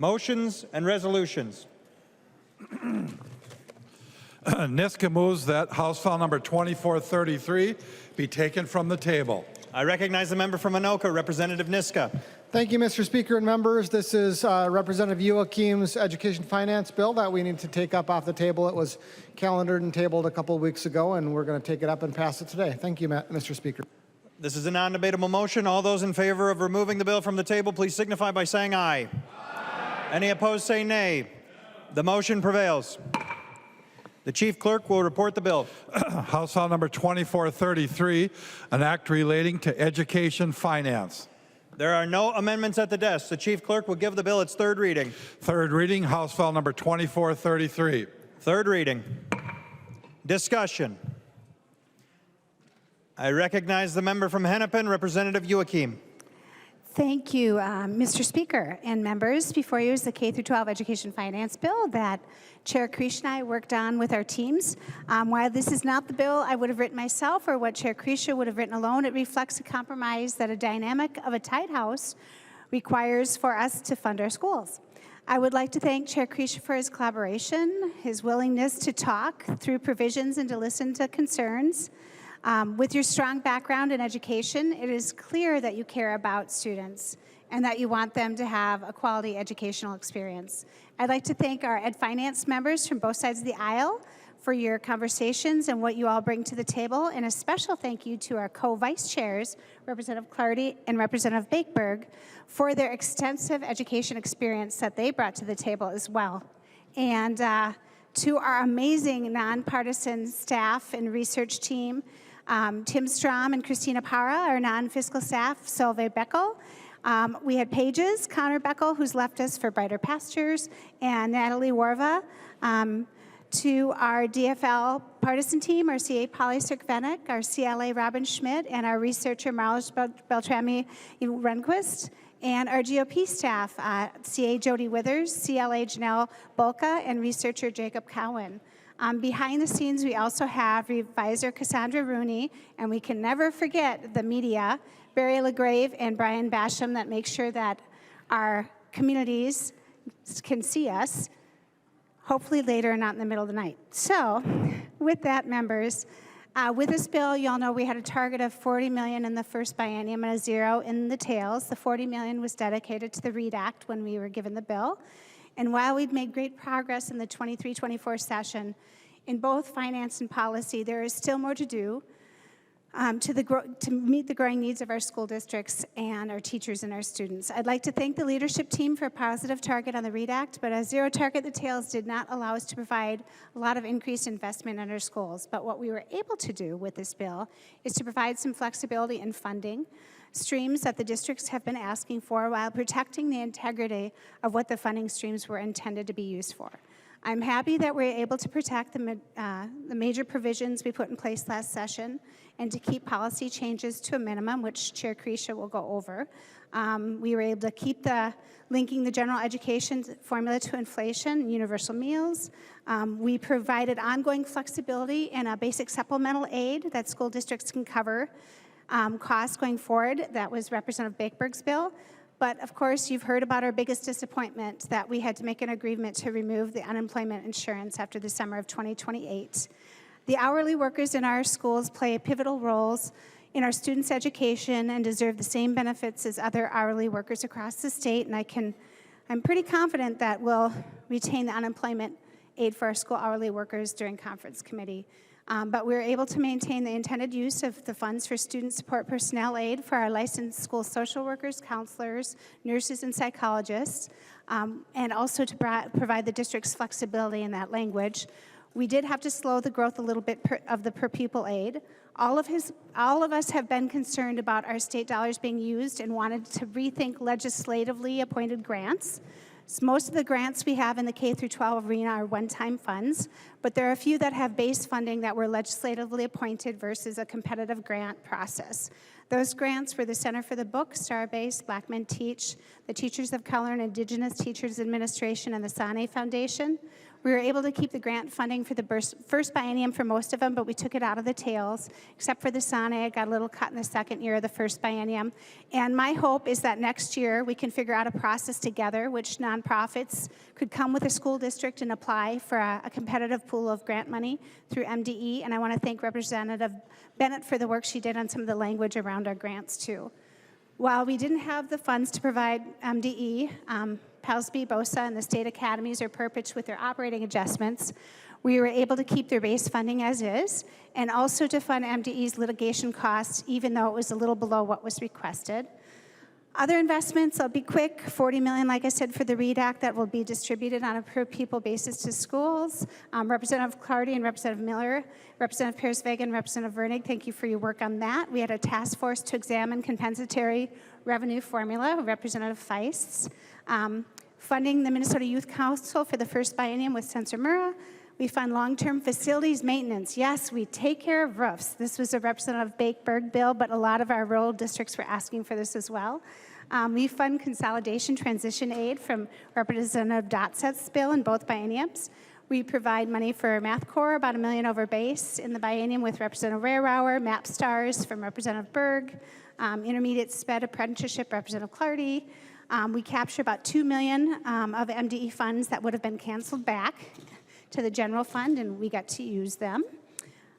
Motions and resolutions. Niska moves that House File number 2433 be taken from the table. I recognize the member from Anoka, Representative Niska. Thank you, Mr. Speaker and members. This is Representative Joachim's education finance bill that we need to take up off the table. It was calendared and tabled a couple of weeks ago, and we're going to take it up and pass it today. Thank you, Mr. Speaker. This is a non-debatable motion. All those in favor of removing the bill from the table, please signify by saying aye. Aye. Any opposed, say nay. No. The motion prevails. The Chief Clerk will report the bill. House File number 2433, an act relating to education finance. There are no amendments at the desk. The Chief Clerk will give the bill its third reading. Third reading, House File number 2433. Third reading. Discussion. I recognize the member from Hennepin, Representative Joachim. Thank you, Mr. Speaker and members. Before you is the K-12 Education Finance Bill that Chair Creech and I worked on with our teams. While this is not the bill I would have written myself or what Chair Creech would have written alone, it reflects a compromise that a dynamic of a tight house requires for us to fund our schools. I would like to thank Chair Creech for his collaboration, his willingness to talk through provisions and to listen to concerns. With your strong background in education, it is clear that you care about students and that you want them to have a quality educational experience. I'd like to thank our Ed Finance members from both sides of the aisle for your conversations and what you all bring to the table, and a special thank you to our co-vice chairs, Representative Clardy and Representative Bakeberg, for their extensive education experience that they brought to the table as well. And to our amazing nonpartisan staff and research team, Tim Strom and Christina Para, our non-fiscal staff, Solveig Beckel. We had Pages, Connor Beckel, who's left us for Brighter Pastures, and Natalie Warva. To our DFL partisan team, our CA Polly Sirkvenik, our CLA Robin Schmidt, and our researcher Marlish Beltrami Runquist, and our GOP staff, CA Jody Withers, CLA Janelle Bolka, and researcher Jacob Cowan. Behind the scenes, we also have reviser Cassandra Rooney, and we can never forget the media, Barry LaGrave and Brian Basham, that make sure that our communities can see us, hopefully later and not in the middle of the night. So, with that, members, with this bill, you all know we had a target of $40 million in the first biennium and a zero in the tails. The $40 million was dedicated to the READ Act when we were given the bill. And while we've made great progress in the 23-24 session, in both finance and policy, there is still more to do to meet the growing needs of our school districts and our teachers and our students. I'd like to thank the leadership team for a positive target on the READ Act, but a zero target the tails did not allow us to provide a lot of increased investment in our schools. But what we were able to do with this bill is to provide some flexibility in funding streams that the districts have been asking for while protecting the integrity of what the funding streams were intended to be used for. I'm happy that we're able to protect the major provisions we put in place last session and to keep policy changes to a minimum, which Chair Creech will go over. We were able to keep linking the general education formula to inflation and universal meals. We provided ongoing flexibility in a basic supplemental aid that school districts can cover costs going forward. That was Representative Bakeberg's bill. But of course, you've heard about our biggest disappointment, that we had to make an agreement to remove the unemployment insurance after the summer of 2028. The hourly workers in our schools play pivotal roles in our students' education and deserve the same benefits as other hourly workers across the state. And I'm pretty confident that we'll retain the unemployment aid for our school hourly workers during conference committee. But we were able to maintain the intended use of the funds for student support personnel aid for our licensed school social workers, counselors, nurses, and psychologists, and also to provide the district's flexibility in that language. We did have to slow the growth a little bit of the per pupil aid. All of us have been concerned about our state dollars being used and wanted to rethink legislatively appointed grants. So most of the grants we have in the K-12 arena are one-time funds, but there are a few that have base funding that were legislatively appointed versus a competitive grant process. Those grants were the Center for the Book, Starbase, Black Men Teach, the Teachers of Color and Indigenous Teachers Administration, and the Sane Foundation. We were able to keep the grant funding for the first biennium for most of them, but we took it out of the tails, except for the Sane. It got a little cut in the second year of the first biennium. And my hope is that next year we can figure out a process together which nonprofits could come with a school district and apply for a competitive pool of grant money through MDE. And I want to thank Representative Bennett for the work she did on some of the language around our grants, too. While we didn't have the funds to provide MDE, PALSB, BOSA, and the state academies are perpetual with their operating adjustments. We were able to keep their base funding as is, and also to fund MDE's litigation costs, even though it was a little below what was requested. Other investments, I'll be quick, $40 million, like I said, for the READ Act that will be distributed on a per-pupil basis to schools. Representative Clardy and Representative Miller, Representative Pierce-Vega and Representative Vernig, thank you for your work on that. We had a task force to examine compensatory revenue formula, Representative Feist. Funding the Minnesota Youth Council for the first biennium with Senator Murrah. We fund long-term facilities maintenance. Yes, we take care of roofs. This was a Representative Bakeberg bill, but a lot of our rural districts were asking for this as well. We fund consolidation transition aid from Representative Dotset's bill in both bienniums. We provide money for Math Corps, about $1 million over base in the biennium with Representative Rayrauer, MAP Stars from Representative Berg, intermediate SPED apprenticeship, Representative Clardy. We capture about $2 million of MDE funds that would have been canceled back to the general fund, and we got to use them.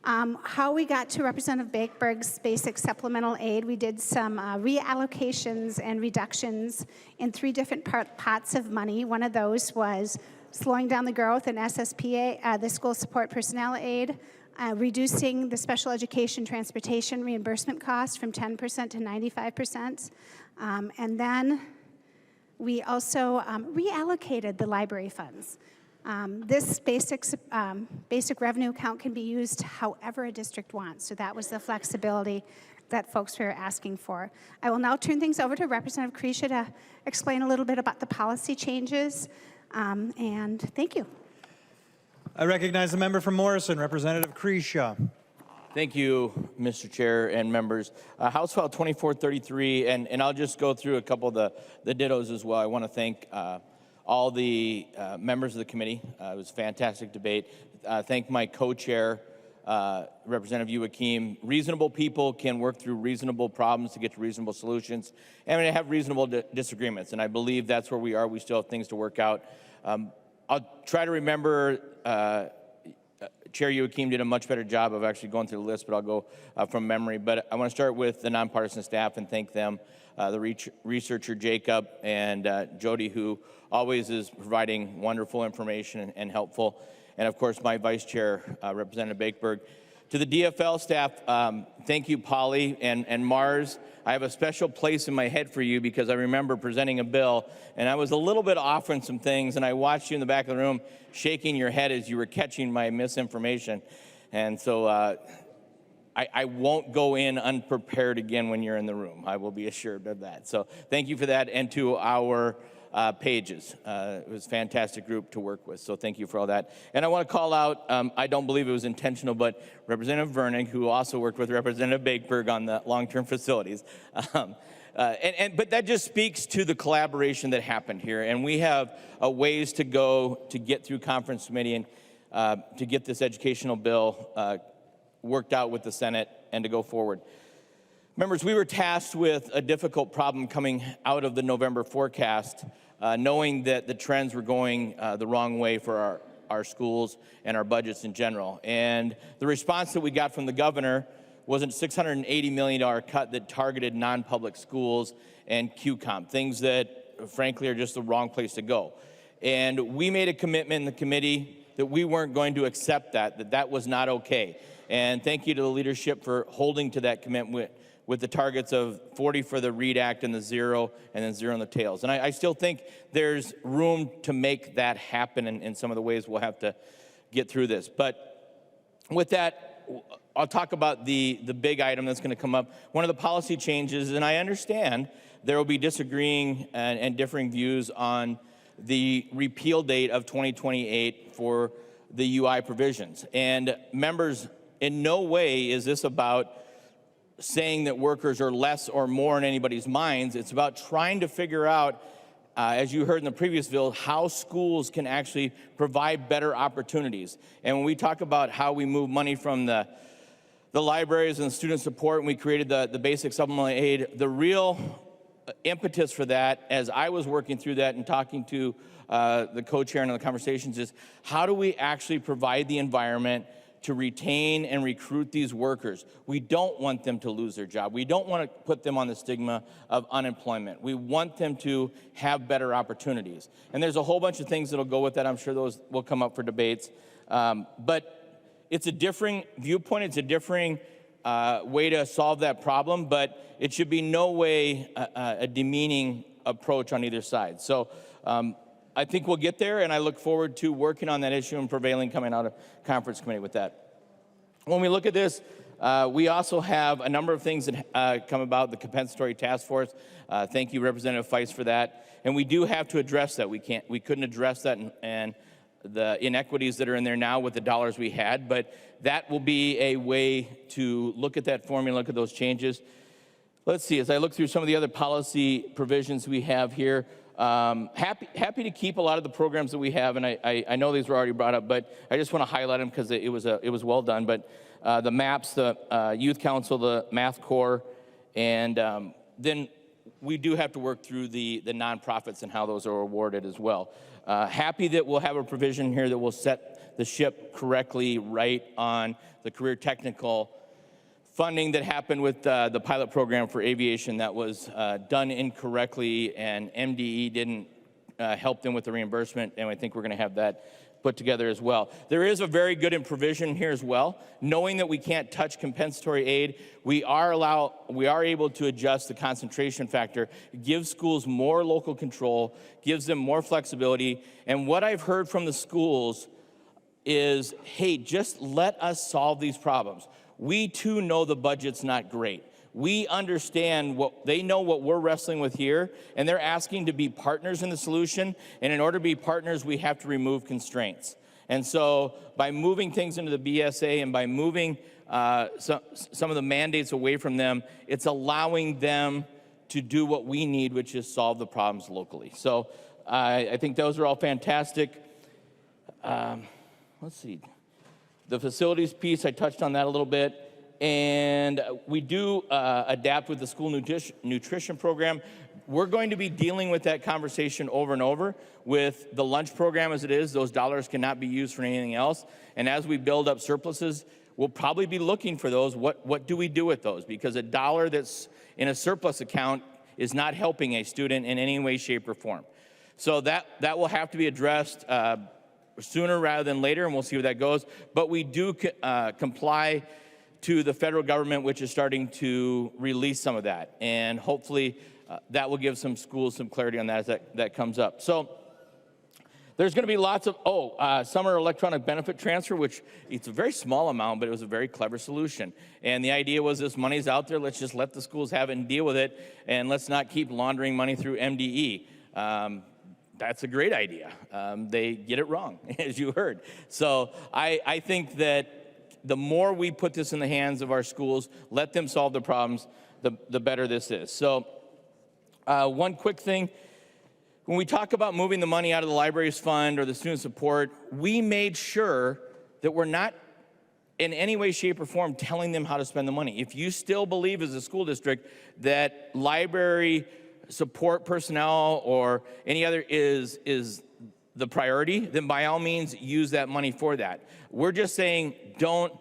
How we got to Representative Bakeberg's basic supplemental aid, we did some reallocations and reductions in 3 different pots of money. One of those was slowing down the growth in SSPA, the school support personnel aid, reducing the special education transportation reimbursement cost from 10% to 95%, and then we also reallocated the library funds. This basic revenue account can be used however a district wants, so that was the flexibility that folks were asking for. I will now turn things over to Representative Krisha to explain a little bit about the policy changes, and thank you. I recognize the member from Morrison, Representative Krisha. Thank you, Mr. Chair and members. House File 2433, and I'll just go through a couple of the dittos as well. I want to thank all the members of the committee. It was a fantastic debate. Thank my co-chair, Representative Joachim. Reasonable people can work through reasonable problems to get to reasonable solutions, and we have reasonable disagreements, and I believe that's where we are. We still have things to work out. I'll try to remember, Chair Joachim did a much better job of actually going through the list, but I'll go from memory. But I want to start with the nonpartisan staff and thank them, the researcher Jacob and Jody, who always is providing wonderful information and helpful. And of course, my vice chair, Representative Bakeberg. To the DFL staff, thank you, Polly and Mars. I have a special place in my head for you because I remember presenting a bill, and I was a little bit off on some things, and I watched you in the back of the room shaking your head as you were catching my misinformation. And so I won't go in unprepared again when you're in the room. I will be assured of that. So thank you for that, and to our pages. It was a fantastic group to work with, so thank you for all that. And I want to call out, I don't believe it was intentional, but Representative Vernig, who also worked with Representative Bakeberg on the long-term facilities. But that just speaks to the collaboration that happened here, and we have ways to go to get through conference committee and to get this educational bill worked out with the Senate and to go forward. Members, we were tasked with a difficult problem coming out of the November forecast, knowing that the trends were going the wrong way for our schools and our budgets in general. And the response that we got from the governor was a $680 million cut that targeted non-public schools and QCOM, things that, frankly, are just the wrong place to go. And we made a commitment in the committee that we weren't going to accept that was not okay. And thank you to the leadership for holding to that commitment with the targets of 40 for the READ Act and the 0, and then 0 on the tails. And I still think there's room to make that happen in some of the ways we'll have to get through this. But with that, I'll talk about the big item that's going to come up. One of the policy changes, and I understand there will be disagreeing and differing views on the repeal date of 2028 for the UI provisions. And members, in no way is this about saying that workers are less or more in anybody's minds. It's about trying to figure out, as you heard in the previous bill, how schools can actually provide better opportunities. And when we talk about how we move money from the libraries and student support, and we created the basic supplemental aid, the real impetus for that, as I was working through that and talking to the co-chair and the conversations, is how do we actually provide the environment to retain and recruit these workers? We don't want them to lose their job. We don't want to put them on the stigma of unemployment. We want them to have better opportunities. And there's a whole bunch of things that'll go with that. I'm sure those will come up for debates. But it's a differing viewpoint. It's a differing way to solve that problem, but it should be no way a demeaning approach on either side. So I think we'll get there, and I look forward to working on that issue and prevailing coming out of conference committee with that. When we look at this, we also have a number of things that come about, the compensatory task force. Thank you, Representative Feist, for that. And we do have to address that. We couldn't address that and the inequities that are in there now with the dollars we had, but that will be a way to look at that formula, look at those changes. Let's see, as I look through some of the other policy provisions we have here, happy to keep a lot of the programs that we have, and I know these were already brought up, but I just want to highlight them because it was well done. But the MAPS, the Youth Council, the Math Corps, and then we do have to work through the nonprofits and how those are awarded as well. Happy that we'll have a provision here that will set the ship correctly right on the career technical funding that happened with the pilot program for aviation that was done incorrectly, and MDE didn't help them with the reimbursement, and I think we're going to have that put together as well. There is a very good provision here as well. Knowing that we can't touch compensatory aid, we are able to adjust the concentration factor, give schools more local control, gives them more flexibility, and what I've heard from the schools is, hey, just let us solve these problems. We too know the budget's not great. We understand they know what we're wrestling with here, and they're asking to be partners in the solution. And in order to be partners, we have to remove constraints. And so by moving things into the BSA and by moving some of the mandates away from them, it's allowing them to do what we need, which is solve the problems locally. So I think those are all fantastic. Let's see. The facilities piece, I touched on that a little bit. And we do adapt with the school nutrition program. We're going to be dealing with that conversation over and over with the lunch program as it is. Those dollars cannot be used for anything else. And as we build up surpluses, we'll probably be looking for those. What do we do with those? Because a dollar that's in a surplus account is not helping a student in any way, shape, or form. So that will have to be addressed sooner rather than later, and we'll see where that goes. But we do comply to the federal government, which is starting to release some of that. And hopefully that will give some schools some clarity on that as that comes up. So there's going to be lots of, summer electronic benefit transfer, which it's a very small amount, but it was a very clever solution. And the idea was this money's out there, let's just let the schools have it and deal with it, and let's not keep laundering money through MDE. That's a great idea. They get it wrong, as you heard. So I think that the more we put this in the hands of our schools, let them solve the problems, the better this is. So one quick thing, when we talk about moving the money out of the libraries fund or the student support, we made sure that we're not in any way, shape, or form telling them how to spend the money. If you still believe as a school district that library support personnel or any other is the priority, then by all means use that money for that. We're just saying don't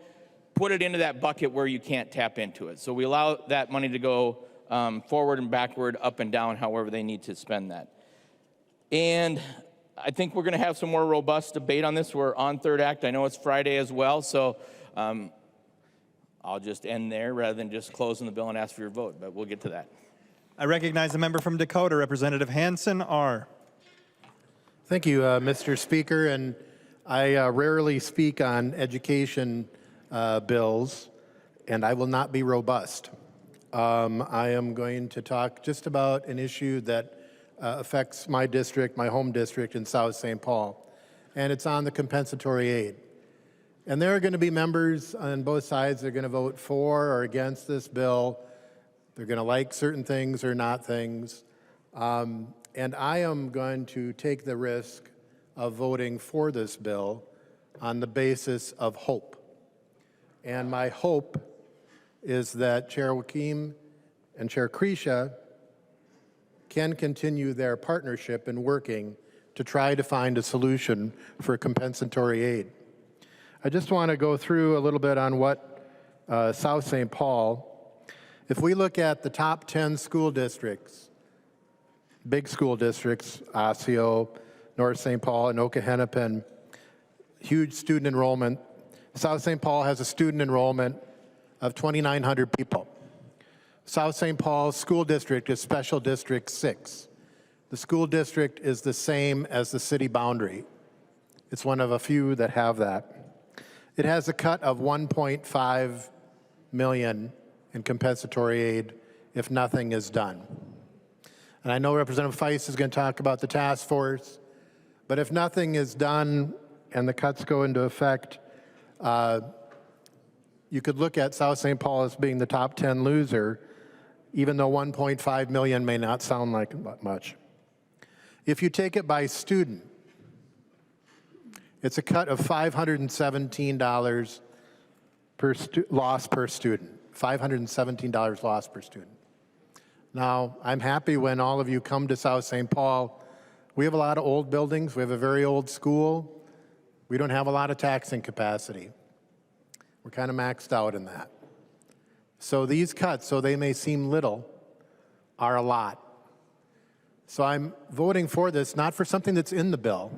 put it into that bucket where you can't tap into it. So we allow that money to go forward and backward, up and down, however they need to spend that. And I think we're going to have some more robust debate on this. We're on third act. I know it's Friday as well, so I'll just end there rather than just closing the bill and ask for your vote, but we'll get to that. I recognize the member from Dakota, Representative Hansen R. Thank you, Mr. Speaker. And I rarely speak on education bills, and I will not be robust. I am going to talk just about an issue that affects my district, my home district in South St. Paul, and it's on the compensatory aid. And there are going to be members on both sides that are going to vote for or against this bill. They're going to like certain things or not things. And I am going to take the risk of voting for this bill on the basis of hope. And my hope is that Chair Joachim and Chair Krisha can continue their partnership in working to try to find a solution for compensatory aid. I just want to go through a little bit on what South St. Paul, if we look at the top 10 school districts, big school districts, Osseo, North St. Paul, and Okehennepin, huge student enrollment. South St. Paul has a student enrollment of 2,900 people. South St. Paul's school district is Special District 6. The school district is the same as the city boundary. It's one of a few that have that. It has a cut of $1.5 million in compensatory aid if nothing is done. And I know Representative Feist is going to talk about the task force, but if nothing is done and the cuts go into effect, you could look at South St. Paul as being the top 10 loser, even though $1.5 million may not sound like much. If you take it by student, it's a cut of $517 per loss per student, $517 loss per student. Now, I'm happy when all of you come to South St. Paul. We have a lot of old buildings. We have a very old school. We don't have a lot of taxing capacity. We're kind of maxed out in that. So these cuts, though they may seem little, are a lot. So I'm voting for this, not for something that's in the bill,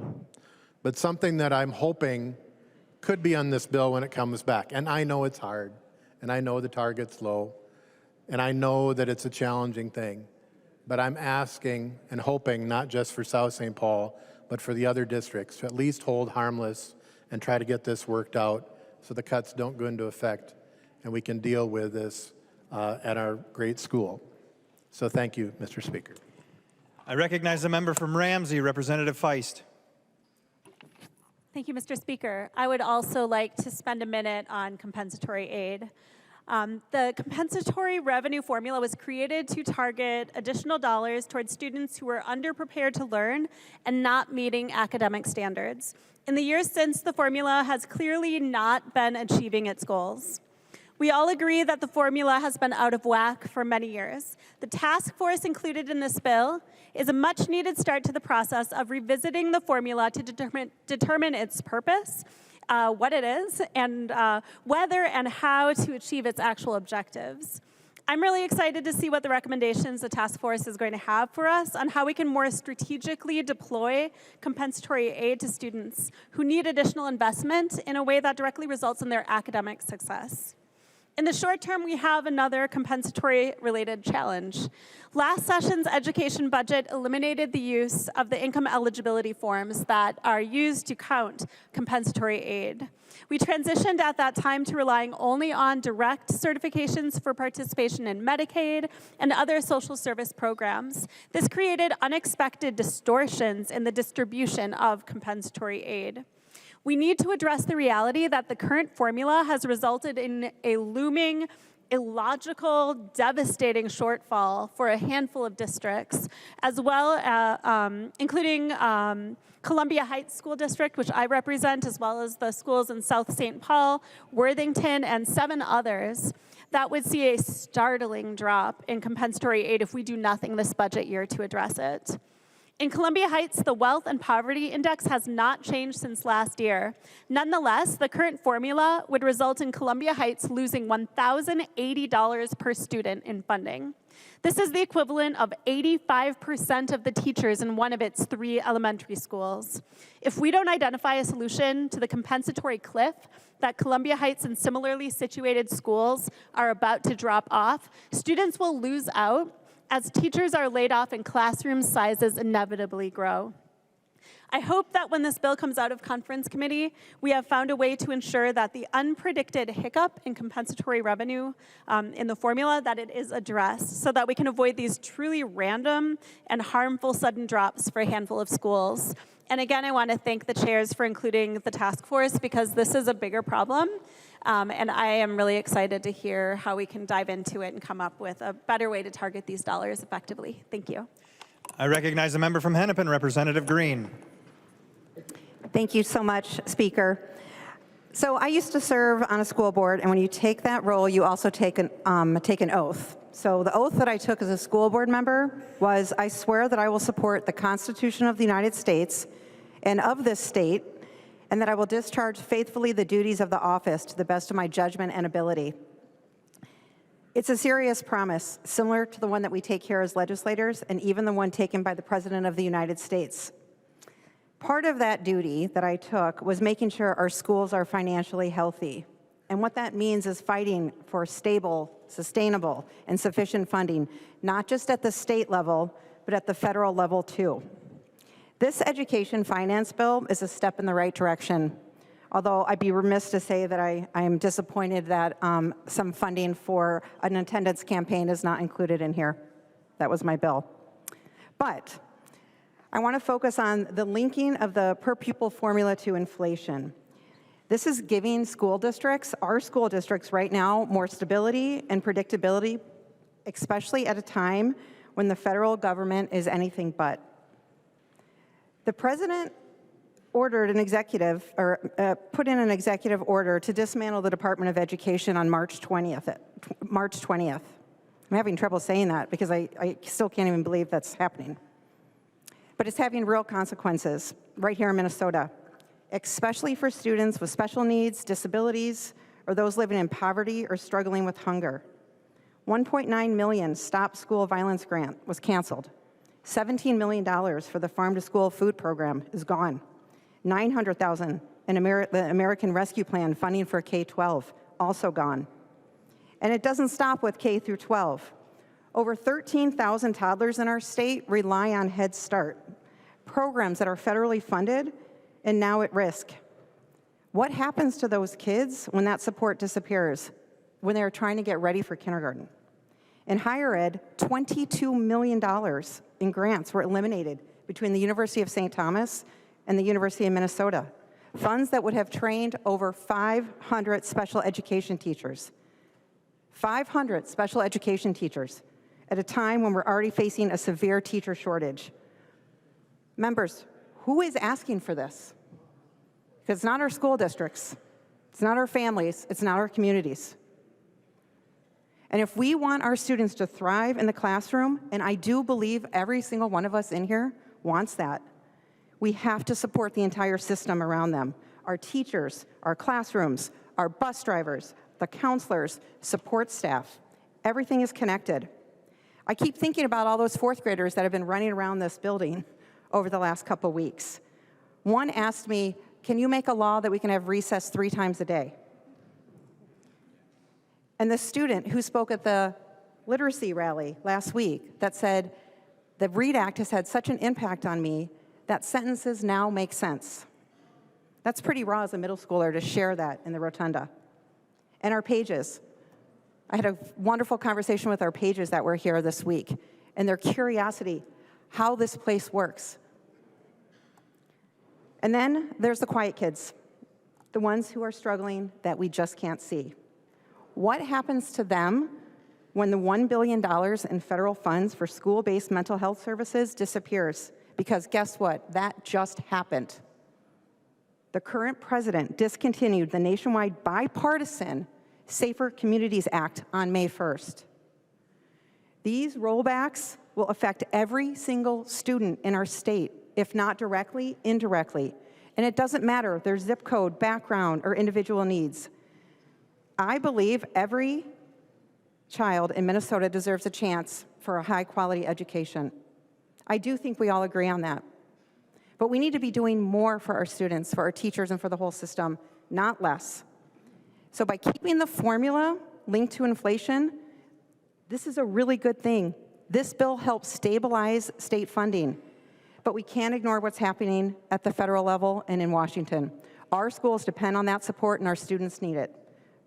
but something that I'm hoping could be on this bill when it comes back. And I know it's hard, and I know the target's low, and I know that it's a challenging thing. But I'm asking and hoping, not just for South St. Paul, but for the other districts, to at least hold harmless and try to get this worked out so the cuts don't go into effect and we can deal with this at our great school. So thank you, Mr. Speaker. I recognize the member from Ramsey, Representative Feist. Thank you, Mr. Speaker. I would also like to spend a minute on compensatory aid. The compensatory revenue formula was created to target additional dollars towards students who are underprepared to learn and not meeting academic standards. In the years since, the formula has clearly not been achieving its goals. We all agree that the formula has been out of whack for many years. The task force included in this bill is a much-needed start to the process of revisiting the formula to determine its purpose, what it is, and whether and how to achieve its actual objectives. I'm really excited to see what the recommendations the task force is going to have for us on how we can more strategically deploy compensatory aid to students who need additional investment in a way that directly results in their academic success. In the short term, we have another compensatory-related challenge. Last session's education budget eliminated the use of the income eligibility forms that are used to count compensatory aid. We transitioned at that time to relying only on direct certifications for participation in Medicaid and other social service programs. This created unexpected distortions in the distribution of compensatory aid. We need to address the reality that the current formula has resulted in a looming, illogical, devastating shortfall for a handful of districts, as well as including Columbia Heights School District, which I represent, as well as the schools in South St. Paul, Worthington, and 7 others, that would see a startling drop in compensatory aid if we do nothing this budget year to address it. In Columbia Heights, the Wealth and Poverty Index has not changed since last year. Nonetheless, the current formula would result in Columbia Heights losing $1,080 per student in funding. This is the equivalent of 85% of the teachers in one of its 3 elementary schools. If we don't identify a solution to the compensatory cliff that Columbia Heights and similarly situated schools are about to drop off, students will lose out as teachers are laid off and classroom sizes inevitably grow. I hope that when this bill comes out of conference committee, we have found a way to ensure that the unpredicted hiccup in compensatory revenue in the formula, that it is addressed so that we can avoid these truly random and harmful sudden drops for a handful of schools. And again, I want to thank the chairs for including the task force because this is a bigger problem. And I am really excited to hear how we can dive into it and come up with a better way to target these dollars effectively. Thank you. I recognize the member from Hennepin, Representative Green. Thank you so much, Speaker. So I used to serve on a school board, and when you take that role, you also take an oath. So the oath that I took as a school board member was, I swear that I will support the Constitution of the United States and of this state, and that I will discharge faithfully the duties of the office to the best of my judgment and ability. It's a serious promise, similar to the one that we take here as legislators, and even the one taken by the President of the United States. Part of that duty that I took was making sure our schools are financially healthy. And what that means is fighting for stable, sustainable, and sufficient funding, not just at the state level, but at the federal level too. This education finance bill is a step in the right direction, although I'd be remiss to say that I am disappointed that some funding for an attendance campaign is not included in here. That was my bill. But I want to focus on the linking of the per pupil formula to inflation. This is giving school districts, our school districts right now, more stability and predictability, especially at a time when the federal government is anything but. The president ordered an executive, or put in an executive order to dismantle the Department of Education on March 20th. I'm having trouble saying that because I still can't even believe that's happening. But it's having real consequences right here in Minnesota, especially for students with special needs, disabilities, or those living in poverty or struggling with hunger. $1.9 million Stop School Violence grant was canceled. $17 million for the Farm to School food program is gone. $900,000 in the American Rescue Plan funding for K-12, also gone. And it doesn't stop with K through 12. Over 13,000 toddlers in our state rely on Head Start, programs that are federally funded and now at risk. What happens to those kids when that support disappears, when they're trying to get ready for kindergarten? In higher ed, $22 million in grants were eliminated between the University of St. Thomas and the University of Minnesota, funds that would have trained over 500 special education teachers. 500 special education teachers at a time when we're already facing a severe teacher shortage. Members, who is asking for this? Because it's not our school districts, it's not our families, it's not our communities. And if we want our students to thrive in the classroom, and I do believe every single one of us in here wants that, we have to support the entire system around them. Our teachers, our classrooms, our bus drivers, the counselors, support staff. Everything is connected. I keep thinking about all those fourth graders that have been running around this building over the last couple weeks. One asked me, can you make a law that we can have recess 3 times a day? And the student who spoke at the literacy rally last week that said, the READ Act has had such an impact on me that sentences now make sense. That's pretty raw as a middle schooler to share that in the rotunda. And our pages. I had a wonderful conversation with our pages that were here this week, and their curiosity, how this place works. And then there's the quiet kids, the ones who are struggling that we just can't see. What happens to them when the $1 billion in federal funds for school-based mental health services disappears? Because guess what? That just happened. The current president discontinued the nationwide bipartisan Safer Communities Act on May 1st. These rollbacks will affect every single student in our state, if not directly, indirectly. And it doesn't matter their zip code, background, or individual needs. I believe every child in Minnesota deserves a chance for a high-quality education. I do think we all agree on that. But we need to be doing more for our students, for our teachers, and for the whole system, not less. So by keeping the formula linked to inflation, this is a really good thing. This bill helps stabilize state funding. But we can't ignore what's happening at the federal level and in Washington. Our schools depend on that support, and our students need it.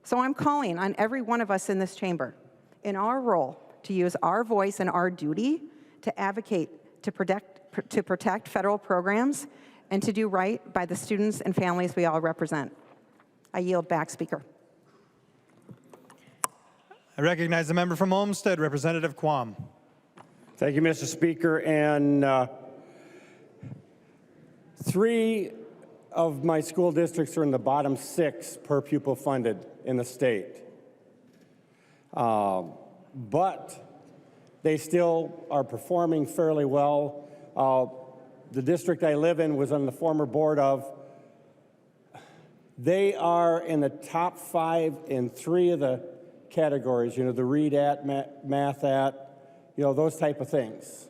So I'm calling on every one of us in this chamber, in our role, to use our voice and our duty to advocate to protect federal programs and to do right by the students and families we all represent. I yield back, Speaker. I recognize the member from Olmsted, Representative Quam. Thank you, Mr. Speaker. And 3 of my school districts are in the bottom 6 per pupil funded in the state. But they still are performing fairly well. The district I live in was on the former board of. They are in the top 5 in 3 of the categories, you know, the read at, math at, you know, those type of things.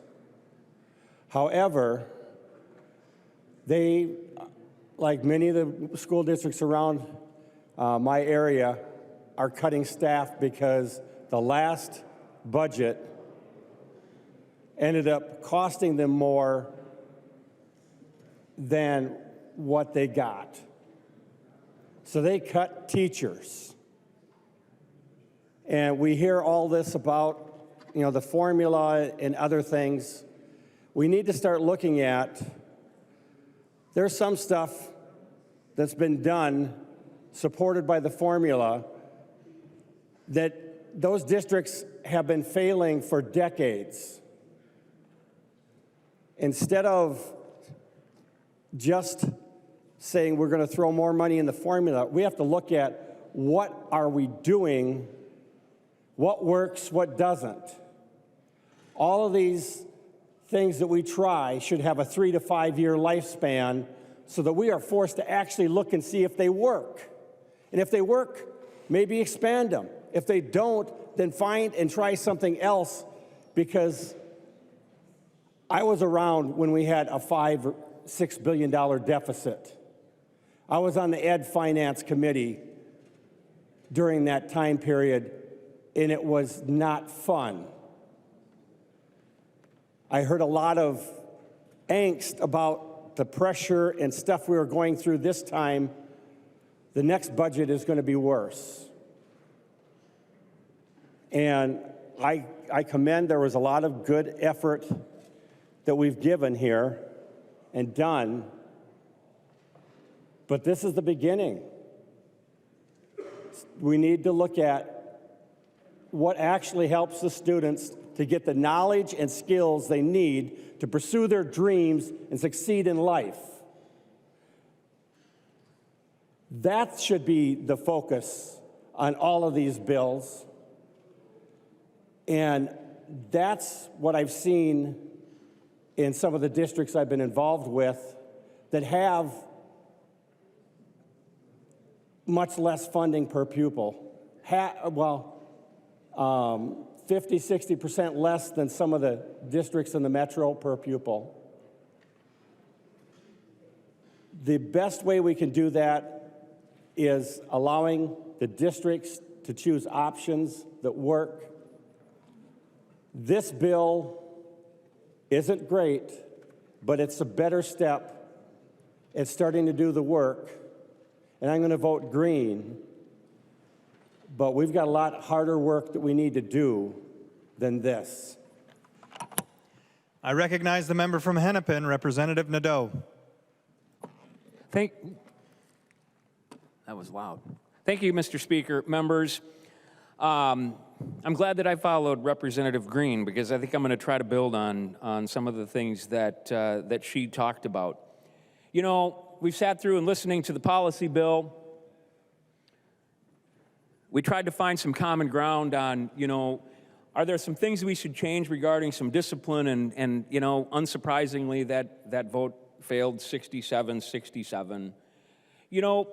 However, they, like many of the school districts around my area, are cutting staff because the last budget ended up costing them more than what they got. So they cut teachers. And we hear all this about, you know, the formula and other things. We need to start looking at, there's some stuff that's been done, supported by the formula, that those districts have been failing for decades. Instead of just saying we're going to throw more money in the formula, we have to look at what are we doing, what works, what doesn't. All of these things that we try should have a 3 to 5 year lifespan so that we are forced to actually look and see if they work. And if they work, maybe expand them. If they don't, then find and try something else, because I was around when we had a $5 or $6 billion deficit. I was on the Ed Finance Committee during that time period, and it was not fun. I heard a lot of angst about the pressure and stuff we were going through this time. The next budget is going to be worse. And I commend, there was a lot of good effort that we've given here and done, but this is the beginning. We need to look at what actually helps the students to get the knowledge and skills they need to pursue their dreams and succeed in life. That should be the focus on all of these bills. And that's what I've seen in some of the districts I've been involved with that have much less funding per pupil. 50, 60% less than some of the districts in the metro per pupil. The best way we can do that is allowing the districts to choose options that work. This bill isn't great, but it's a better step. It's starting to do the work, and I'm going to vote green. But we've got a lot harder work that we need to do than this. I recognize the member from Hennepin, Representative Nadeau. That was loud. Thank you, Mr. Speaker. Members, I'm glad that I followed Representative Green, because I think I'm going to try to build on some of the things that she talked about. You know, we've sat through and listening to the policy bill. We tried to find some common ground on, you know, are there some things we should change regarding some discipline? And you know, unsurprisingly, that vote failed 67-67. You know,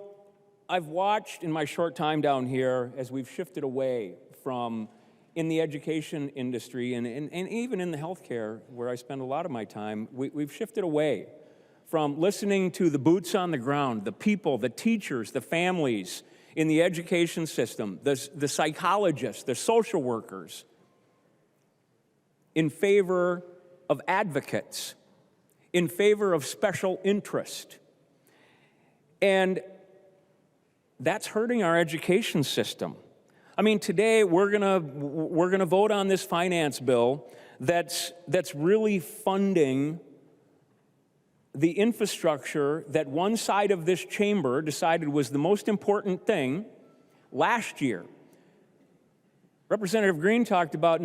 I've watched in my short time down here as we've shifted away from, in the education industry and even in the healthcare, where I spend a lot of my time, we've shifted away from listening to the boots on the ground, the people, the teachers, the families in the education system, the psychologists, the social workers, in favor of advocates, in favor of special interest. And that's hurting our education system. I mean, today we're gonna vote on this finance bill that's really funding the infrastructure that one side of this chamber decided was the most important thing last year. Representative Green talked about,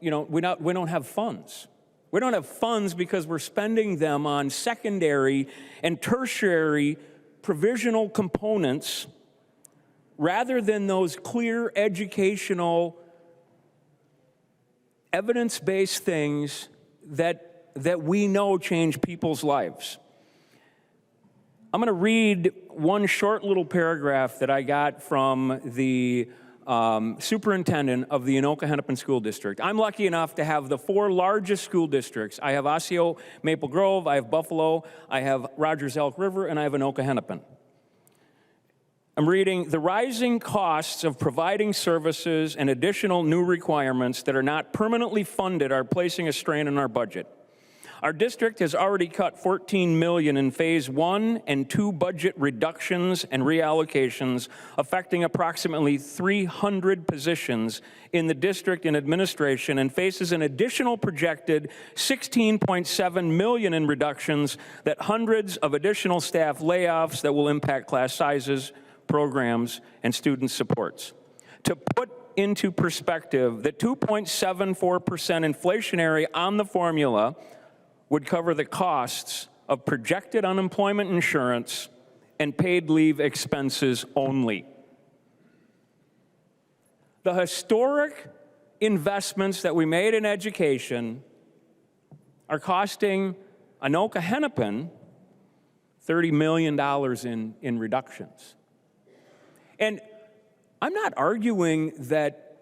we don't have funds. We don't have funds because we're spending them on secondary and tertiary provisional components rather than those clear educational, evidence-based things that we know change people's lives. I'm going to read one short little paragraph that I got from the superintendent of the Anoka-Hennepin School District. I'm lucky enough to have the 4 largest school districts. I have Osseo, Maple Grove, I have Buffalo, I have Rogers Elk River, and I have Anoka-Hennepin. I'm reading, the rising costs of providing services and additional new requirements that are not permanently funded are placing a strain on our budget. Our district has already cut $14 million in Phase 1 and 2 budget reductions and reallocations, affecting approximately 300 positions in the district and administration, and faces an additional projected $16.7 million in reductions, that hundreds of additional staff layoffs that will impact class sizes, programs, and student supports. To put into perspective, the 2.74% inflationary on the formula would cover the costs of projected unemployment insurance and paid leave expenses only. The historic investments that we made in education are costing Anoka-Hennepin $30 million in reductions. And I'm not arguing that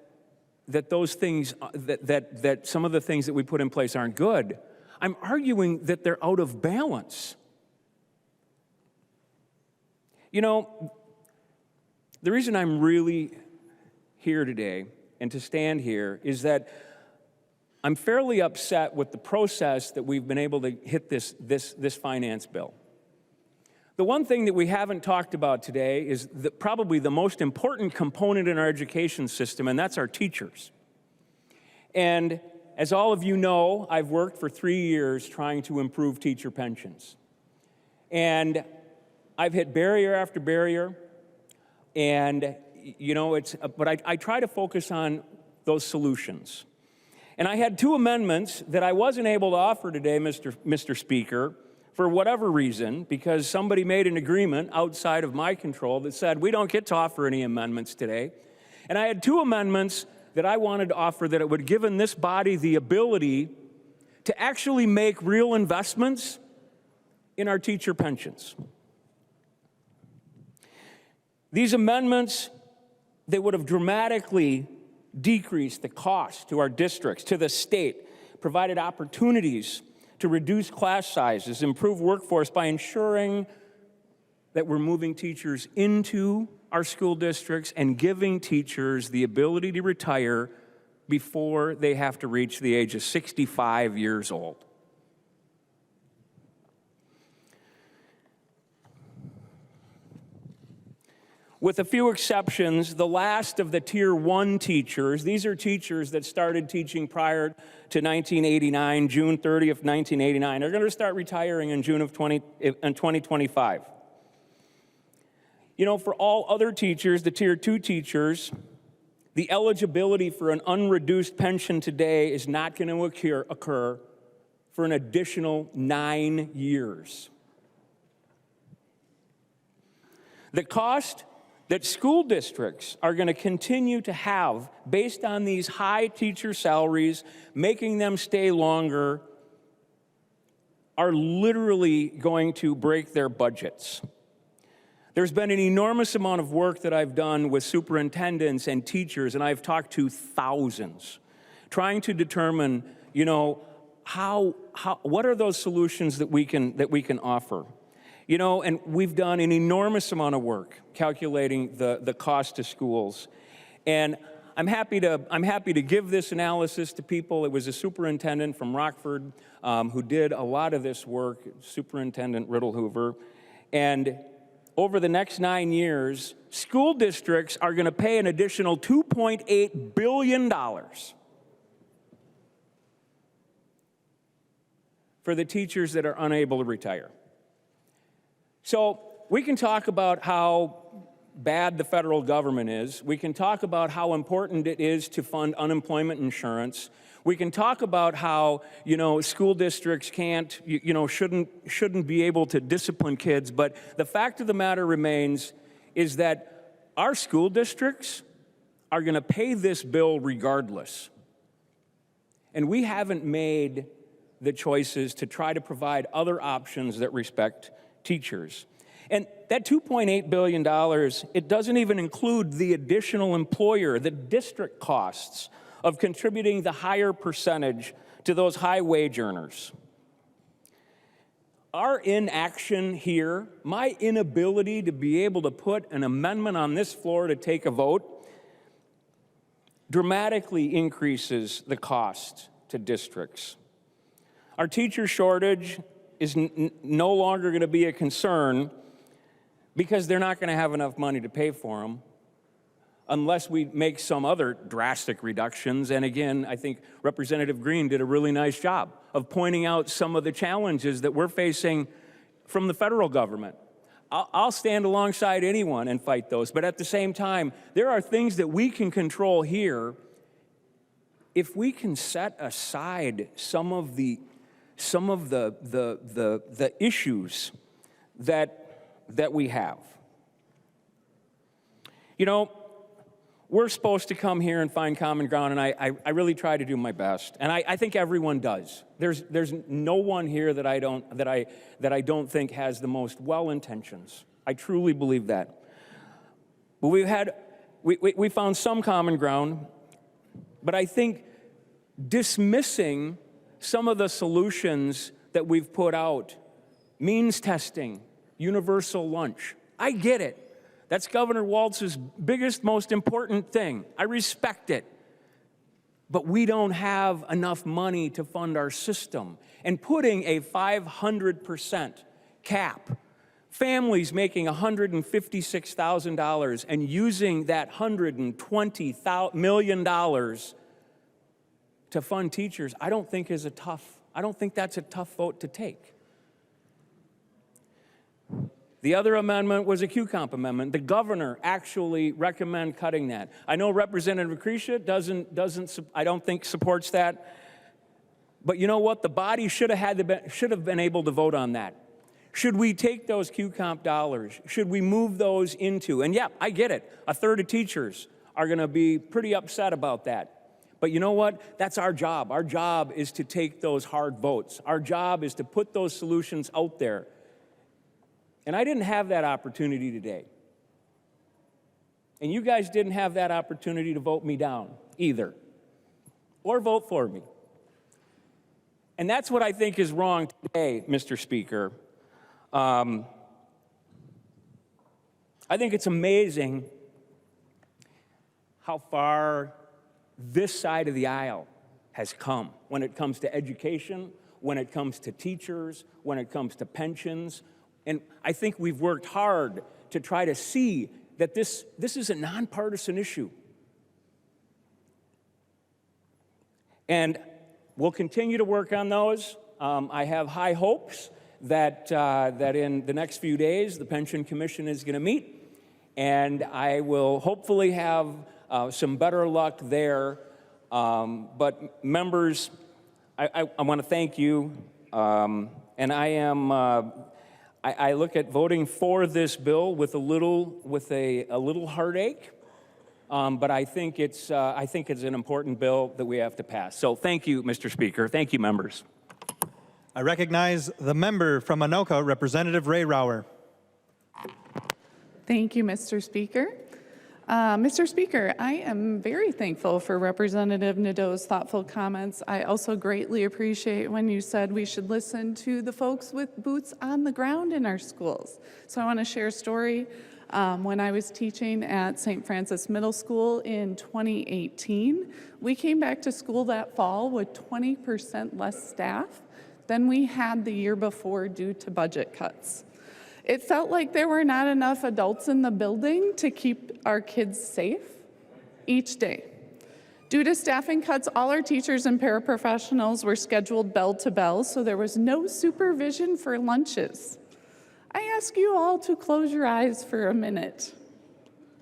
those things, that some of the things that we put in place aren't good. I'm arguing that they're out of balance. You know, the reason I'm really here today and to stand here is that I'm fairly upset with the process that we've been able to hit this finance bill. The one thing that we haven't talked about today is probably the most important component in our education system, and that's our teachers. And as all of you know, I've worked for 3 years trying to improve teacher pensions. And I've hit barrier after barrier, and but I try to focus on those solutions. And I had 2 amendments that I wasn't able to offer today, Mr. Speaker, for whatever reason, because somebody made an agreement outside of my control that said we don't get to offer any amendments today. And I had 2 amendments that I wanted to offer that it would give in this body the ability to actually make real investments in our teacher pensions. These amendments, they would have dramatically decreased the cost to our districts, to the state, provided opportunities to reduce class sizes, improve workforce by ensuring that we're moving teachers into our school districts and giving teachers the ability to retire before they have to reach the age of 65 years old. With a few exceptions, the last of the Tier 1 teachers, these are teachers that started teaching prior to 1989, June 30th, 1989, are going to start retiring in June of 2025. You know, for all other teachers, the Tier 2 teachers, the eligibility for an unreduced pension today is not going to occur for an additional 9 years. The cost that school districts are going to continue to have based on these high teacher salaries, making them stay longer, are literally going to break their budgets. There's been an enormous amount of work that I've done with superintendents and teachers, and I've talked to thousands, trying to determine, what are those solutions that we can offer. You know, and we've done an enormous amount of work calculating the cost to schools. And I'm happy to give this analysis to people. It was a superintendent from Rockford who did a lot of this work, Superintendent Riddle Hoover. And over the next 9 years, school districts are going to pay an additional $2.8 billion for the teachers that are unable to retire. So we can talk about how bad the federal government is. We can talk about how important it is to fund unemployment insurance. We can talk about how, school districts can't, shouldn't be able to discipline kids. But the fact of the matter remains is that our school districts are going to pay this bill regardless. And we haven't made the choices to try to provide other options that respect teachers. And that $2.8 billion, it doesn't even include the additional employer, the district costs of contributing the higher percentage to those high wage earners. Our inaction here, my inability to be able to put an amendment on this floor to take a vote, dramatically increases the cost to districts. Our teacher shortage is no longer going to be a concern because they're not going to have enough money to pay for them unless we make some other drastic reductions. And again, I think Representative Green did a really nice job of pointing out some of the challenges that we're facing from the federal government. I'll stand alongside anyone and fight those, but at the same time, there are things that we can control here if we can set aside some of the issues that we have. We're supposed to come here and find common ground, and I really try to do my best, and I think everyone does. There's no one here that I don't think has the most well intentions. I truly believe that. But we found some common ground, but I think dismissing some of the solutions that we've put out, means testing, universal lunch. I get it. That's Governor Walz's biggest, most important thing. I respect it. But we don't have enough money to fund our system. And putting a 500% cap, families making $156,000 and using that $120 million to fund teachers, I don't think that's a tough vote to take. The other amendment was a QComp amendment. The governor actually recommended cutting that. I know Representative Crecia I don't think supports that. But you know what? The body should have been able to vote on that. Should we take those QComp dollars? Should we move those into? And yeah, I get it. A third of teachers are going to be pretty upset about that. But you know what? That's our job. Our job is to take those hard votes. Our job is to put those solutions out there. And I didn't have that opportunity today. And you guys didn't have that opportunity to vote me down either, or vote for me. And that's what I think is wrong today, Mr. Speaker. I think it's amazing how far this side of the aisle has come when it comes to education, when it comes to teachers, when it comes to pensions. And I think we've worked hard to try to see that this is a nonpartisan issue. And we'll continue to work on those. I have high hopes that in the next few days, the Pension Commission is going to meet, and I will hopefully have some better luck there. But members, I want to thank you, and I look at voting for this bill with a little heartache, but I think it's an important bill that we have to pass. So thank you, Mr. Speaker. Thank you, members. I recognize the member from Anoka, Representative Ray Rauer. Thank you, Mr. Speaker. Mr. Speaker, I am very thankful for Representative Nadeau's thoughtful comments. I also greatly appreciate when you said we should listen to the folks with boots on the ground in our schools. So I want to share a story. When I was teaching at St. Francis Middle School in 2018, we came back to school that fall with 20% less staff than we had the year before due to budget cuts. It felt like there were not enough adults in the building to keep our kids safe each day. Due to staffing cuts, all our teachers and paraprofessionals were scheduled bell to bell, so there was no supervision for lunches. I ask you all to close your eyes for a minute.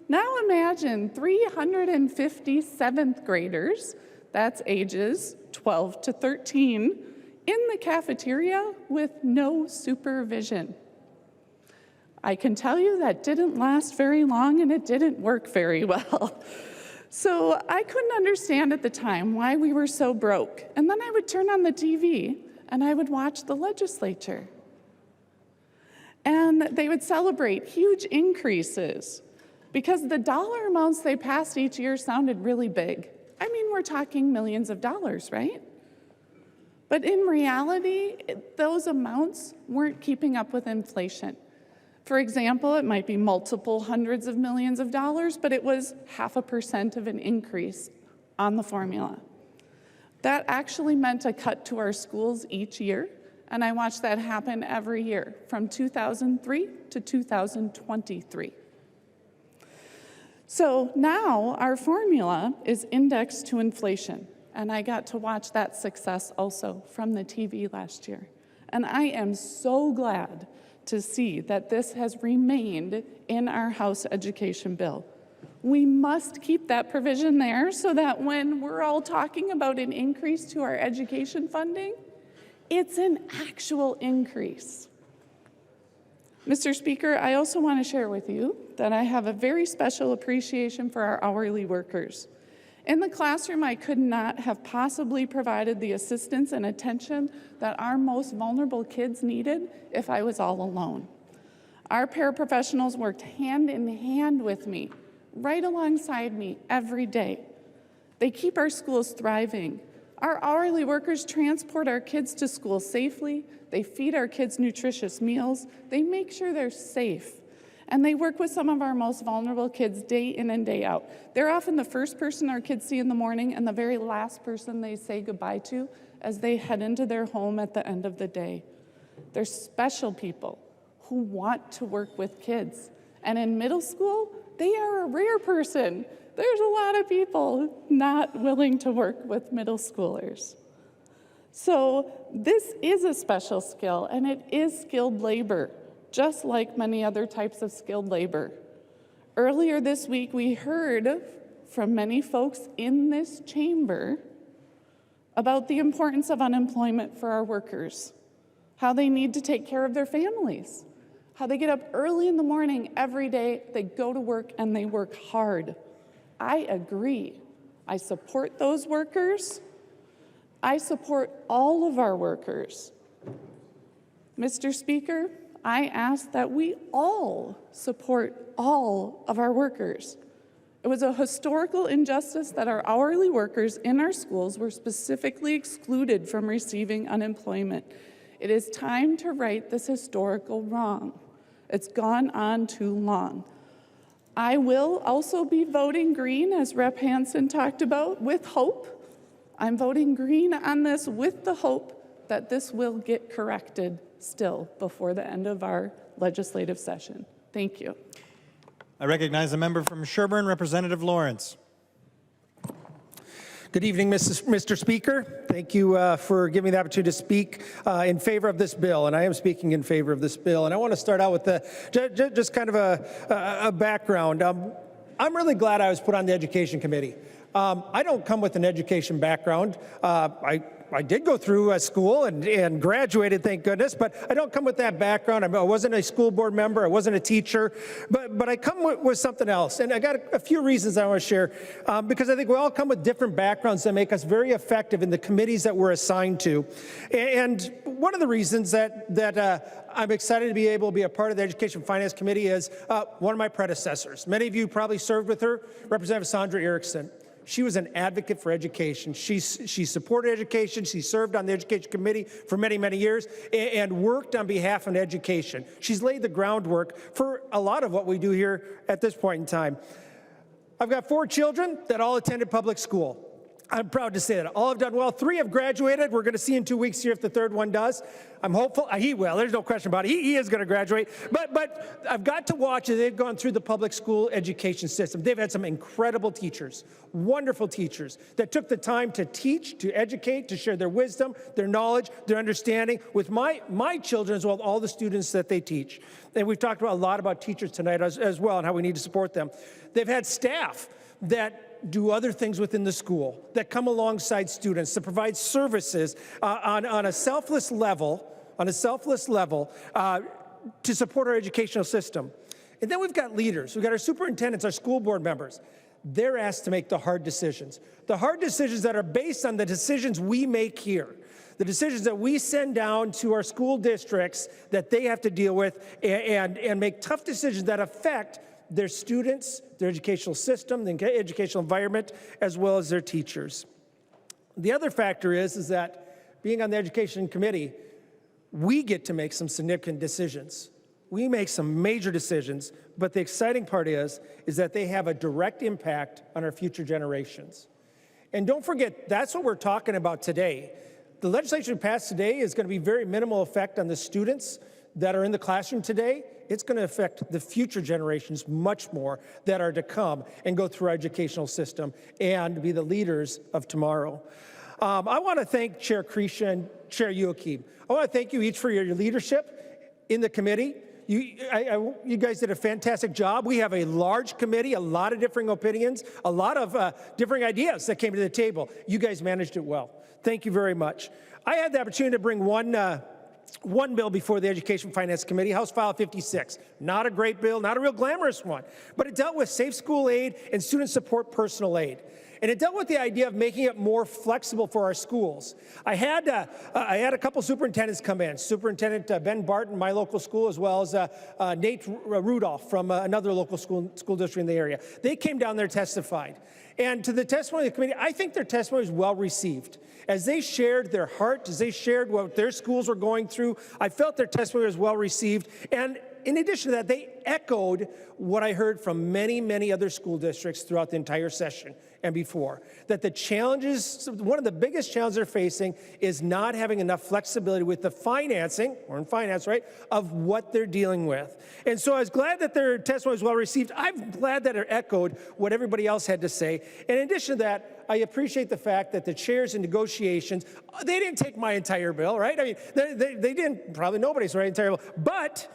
Now imagine 350 7th graders, that's ages 12 to 13, in the cafeteria with no supervision. I can tell you that didn't last very long and it didn't work very well. So I couldn't understand at the time why we were so broke. And then I would turn on the TV and I would watch the legislature. And they would celebrate huge increases because the dollar amounts they passed each year sounded really big. I mean, we're talking millions of dollars, right? But in reality, those amounts weren't keeping up with inflation. For example, it might be multiple hundreds of millions of dollars, but it was 0.5% of an increase on the formula. That actually meant a cut to our schools each year, and I watched that happen every year from 2003 to 2023. So now our formula is indexed to inflation, and I got to watch that success also from the TV last year. And I am so glad to see that this has remained in our House Education bill. We must keep that provision there so that when we're all talking about an increase to our education funding, it's an actual increase. Mr. Speaker, I also want to share with you that I have a very special appreciation for our hourly workers. In the classroom, I could not have possibly provided the assistance and attention that our most vulnerable kids needed if I was all alone. Our paraprofessionals worked hand in hand with me, right alongside me every day. They keep our schools thriving. Our hourly workers transport our kids to school safely. They feed our kids nutritious meals. They make sure they're safe. And they work with some of our most vulnerable kids day in and day out. They're often the first person our kids see in the morning and the very last person they say goodbye to as they head into their home at the end of the day. They're special people who want to work with kids. And in middle school, they are a rare person. There's a lot of people not willing to work with middle schoolers. So this is a special skill, and it is skilled labor, just like many other types of skilled labor. Earlier this week, we heard from many folks in this chamber about the importance of unemployment for our workers, how they need to take care of their families, how they get up early in the morning every day, they go to work, and they work hard. I agree. I support those workers. I support all of our workers. Mr. Speaker, I ask that we all support all of our workers. It was a historical injustice that our hourly workers in our schools were specifically excluded from receiving unemployment. It is time to right this historical wrong. It's gone on too long. I will also be voting green, as Rep. Hansen talked about, with hope. I'm voting green on this with the hope that this will get corrected still before the end of our legislative session. Thank you. I recognize the member from Sherburne, Representative Lawrence. Good evening, Mr. Speaker. Thank you for giving me the opportunity to speak in favor of this bill, and I am speaking in favor of this bill. And I want to start out with just kind of a background. I'm really glad I was put on the Education Committee. I don't come with an education background. I did go through a school and graduated, thank goodness, but I don't come with that background. I wasn't a school board member. I wasn't a teacher, but I come with something else. And I got a few reasons I want to share because I think we all come with different backgrounds that make us very effective in the committees that we're assigned to. And one of the reasons that I'm excited to be able to be a part of the Education Finance Committee is one of my predecessors. Many of you probably served with her, Representative Sandra Erickson. She was an advocate for education. She supported education. She served on the Education Committee for many, many years and worked on behalf of education. She's laid the groundwork for a lot of what we do here at this point in time. I've got 4 children that all attended public school. I'm proud to say that. All have done well. 3 have graduated. We're going to see in 2 weeks here if the third one does. I'm hopeful. He will. There's no question about it. He is going to graduate. But I've got to watch as they've gone through the public school education system. They've had some incredible teachers, wonderful teachers that took the time to teach, to educate, to share their wisdom, their knowledge, their understanding with my children as well as all the students that they teach. And we've talked a lot about teachers tonight as well and how we need to support them. They've had staff that do other things within the school, that come alongside students, to provide services on a selfless level, to support our educational system. And then we've got leaders. We've got our superintendents, our school board members. They're asked to make the hard decisions that are based on the decisions we make here, the decisions that we send down to our school districts that they have to deal with and make tough decisions that affect their students, their educational system, the educational environment, as well as their teachers. The other factor is that being on the education committee, we get to make some significant decisions. We make some major decisions, but the exciting part is that they have a direct impact on our future generations. And don't forget, that's what we're talking about today. The legislation passed today is going to be very minimal effect on the students that are in the classroom today. It's going to affect the future generations much more that are to come and go through our educational system and be the leaders of tomorrow. I want to thank Chair Krisha and Chair Joachim. I want to thank you each for your leadership in the committee. You guys did a fantastic job. We have a large committee, a lot of differing opinions, a lot of differing ideas that came to the table. You guys managed it well. Thank you very much. I had the opportunity to bring one bill before the Education Finance Committee, House File 56. Not a great bill, not a real glamorous one, but it dealt with safe school aid and student support personal aid. And it dealt with the idea of making it more flexible for our schools. I had a couple superintendents come in, Superintendent Ben Barton, my local school, as well as Nate Rudolph from another local school district in the area. They came down there, testified. And to the testimony of the committee, I think their testimony was well received. As they shared their heart, as they shared what their schools were going through, I felt their testimony was well received. And in addition to that, they echoed what I heard from many, many other school districts throughout the entire session and before, that the challenges, one of the biggest challenges they're facing is not having enough flexibility with the financing, or in finance, right, of what they're dealing with. And so I was glad that their testimony was well received. I'm glad that it echoed what everybody else had to say. And in addition to that, I appreciate the fact that the chairs in negotiations, they didn't take my entire bill, right? I mean, they didn't, probably nobody's right entire bill, but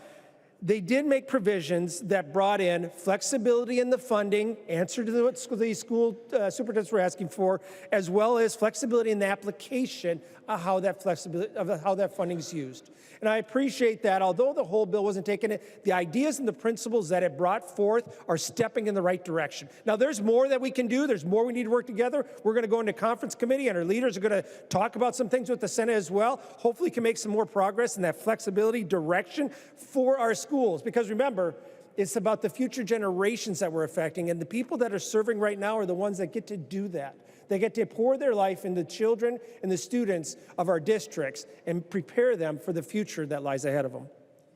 they did make provisions that brought in flexibility in the funding, answer to what the school superintendents were asking for, as well as flexibility in the application of how that funding is used. And I appreciate that. Although the whole bill wasn't taken in, the ideas and the principles that it brought forth are stepping in the right direction. Now, there's more that we can do. There's more we need to work together. We're going to go into conference committee, and our leaders are going to talk about some things with the Senate as well. Hopefully, we can make some more progress in that flexibility direction for our schools. Because remember, it's about the future generations that we're affecting, and the people that are serving right now are the ones that get to do that. They get to pour their life into the children and the students of our districts and prepare them for the future that lies ahead of them.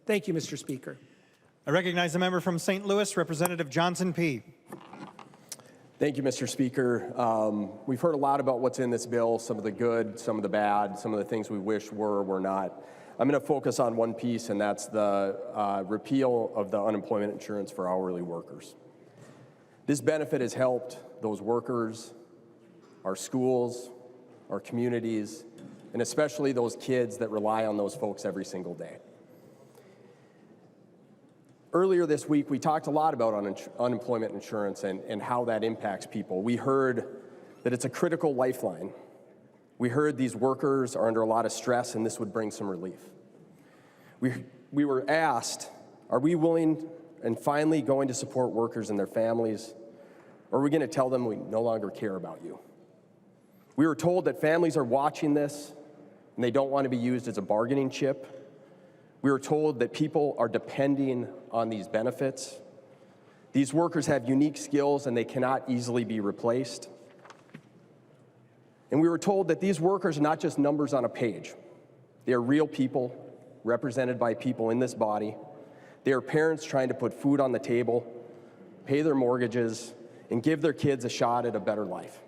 Thank you, Mr. Speaker. I recognize the member from St. Louis, Representative Johnson P. Thank you, Mr. Speaker. We've heard a lot about what's in this bill, some of the good, some of the bad, some of the things we wish were not. I'm going to focus on one piece, and that's the repeal of the unemployment insurance for hourly workers. This benefit has helped those workers, our schools, our communities, and especially those kids that rely on those folks every single day. Earlier this week, we talked a lot about unemployment insurance and how that impacts people. We heard that it's a critical lifeline. We heard these workers are under a lot of stress and this would bring some relief. We were asked, are we willing and finally going to support workers and their families, or are we going to tell them we no longer care about you? We were told that families are watching this and they don't want to be used as a bargaining chip. We were told that people are depending on these benefits. These workers have unique skills and they cannot easily be replaced. And we were told that these workers are not just numbers on a page. They are real people represented by people in this body. They are parents trying to put food on the table, pay their mortgages, and give their kids a shot at a better life.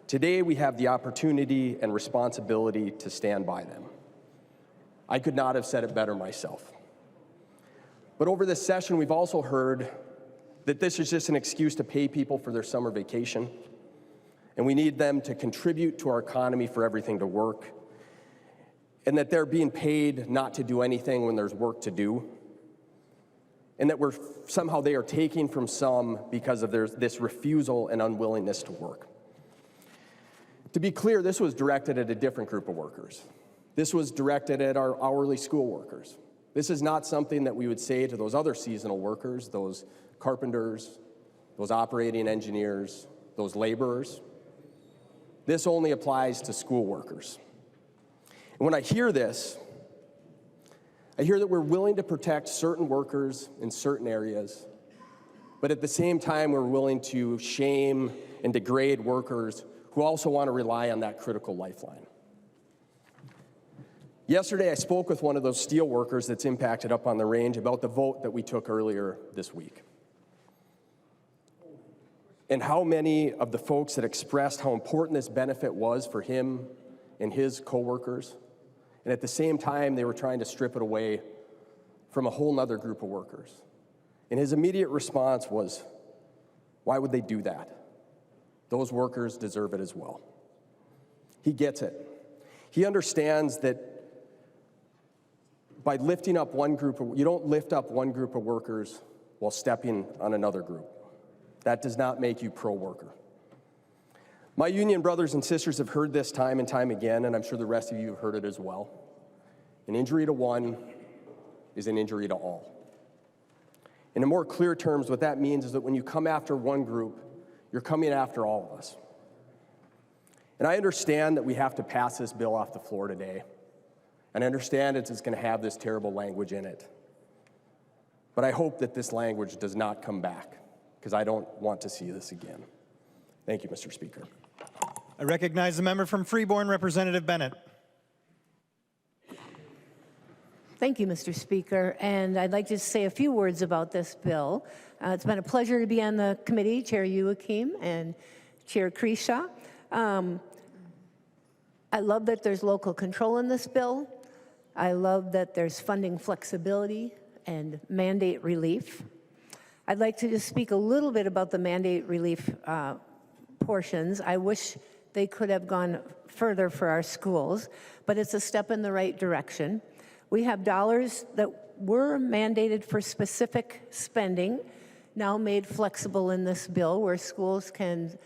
Today, we have the opportunity and responsibility to stand by them. I could not have said it better myself. But over this session, we've also heard that this is just an excuse to pay people for their summer vacation, and we need them to contribute to our economy for everything to work, and that they're being paid not to do anything when there's work to do, and that somehow they are taking from some because of this refusal and unwillingness to work. To be clear, this was directed at a different group of workers. This was directed at our hourly school workers. This is not something that we would say to those other seasonal workers, those carpenters, those operating engineers, those laborers. This only applies to school workers. And when I hear this, I hear that we're willing to protect certain workers in certain areas, but at the same time, we're willing to shame and degrade workers who also want to rely on that critical lifeline. Yesterday, I spoke with one of those steel workers that's impacted up on the range about the vote that we took earlier this week, and how many of the folks that expressed how important this benefit was for him and his coworkers, and at the same time, they were trying to strip it away from a whole nother group of workers. And his immediate response was, why would they do that? Those workers deserve it as well. He gets it. He understands that by lifting up one group, you don't lift up one group of workers while stepping on another group. That does not make you pro-worker. My union brothers and sisters have heard this time and time again, and I'm sure the rest of you have heard it as well. An injury to one is an injury to all. And in more clear terms, what that means is that when you come after one group, you're coming after all of us. And I understand that we have to pass this bill off the floor today. And I understand it's going to have this terrible language in it. But I hope that this language does not come back, because I don't want to see this again. Thank you, Mr. Speaker. I recognize the member from Freeborn, Representative Bennett. Thank you, Mr. Speaker, and I'd like to say a few words about this bill. It's been a pleasure to be on the committee, Chair Joachim and Chair Kresha. I love that there's local control in this bill. I love that there's funding flexibility and mandate relief. I'd like to just speak a little bit about the mandate relief portions. I wish they could have gone further for our schools, but it's a step in the right direction. We have dollars that were mandated for specific spending, now made flexible in this bill, where schools can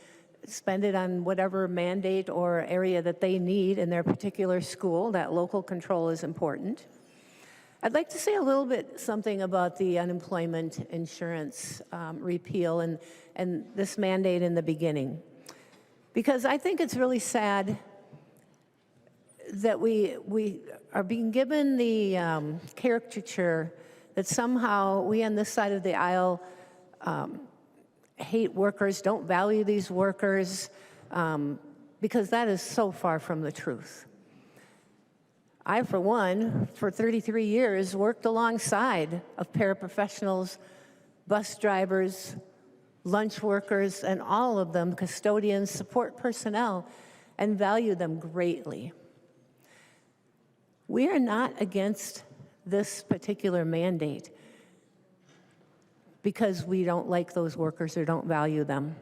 spend it on whatever mandate or area that they need in their particular school. That local control is important. I'd like to say a little bit something about the unemployment insurance repeal and this mandate in the beginning, because I think it's really sad that we are being given the caricature that somehow we on this side of the aisle hate workers, don't value these workers, because that is so far from the truth. I, for one, for 33 years, worked alongside of paraprofessionals, bus drivers, lunch workers, and all of them, custodians, support personnel, and value them greatly. We are not against this particular mandate because we don't like those workers or don't value them.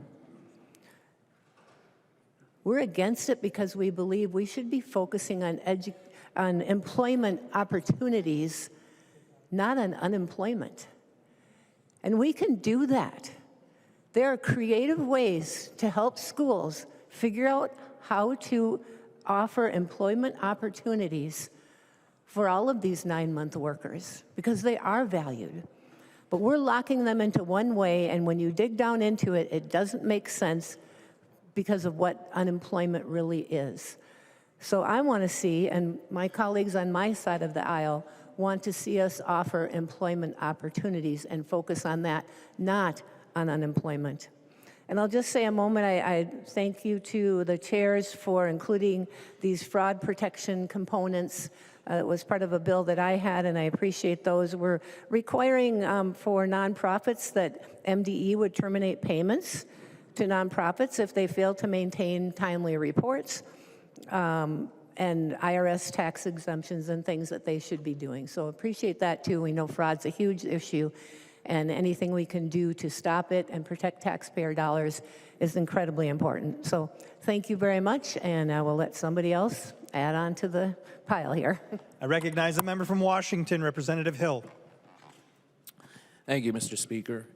We're against it because we believe we should be focusing on employment opportunities, not on unemployment. And we can do that. There are creative ways to help schools figure out how to offer employment opportunities for all of these 9-month workers, because they are valued. But we're locking them into one way, and when you dig down into it, it doesn't make sense because of what unemployment really is. So I want to see, and my colleagues on my side of the aisle want to see us offer employment opportunities and focus on that, not on unemployment. And I'll just say a moment, I thank you to the chairs for including these fraud protection components. It was part of a bill that I had, and I appreciate those. We're requiring for nonprofits that MDE would terminate payments to nonprofits if they fail to maintain timely reports, and IRS tax exemptions and things that they should be doing. So appreciate that too. We know fraud's a huge issue, and anything we can do to stop it and protect taxpayer dollars is incredibly important. So thank you very much, and I will let somebody else add on to the pile here. I recognize the member from Washington, Representative Hill. Thank you, Mr. Speaker.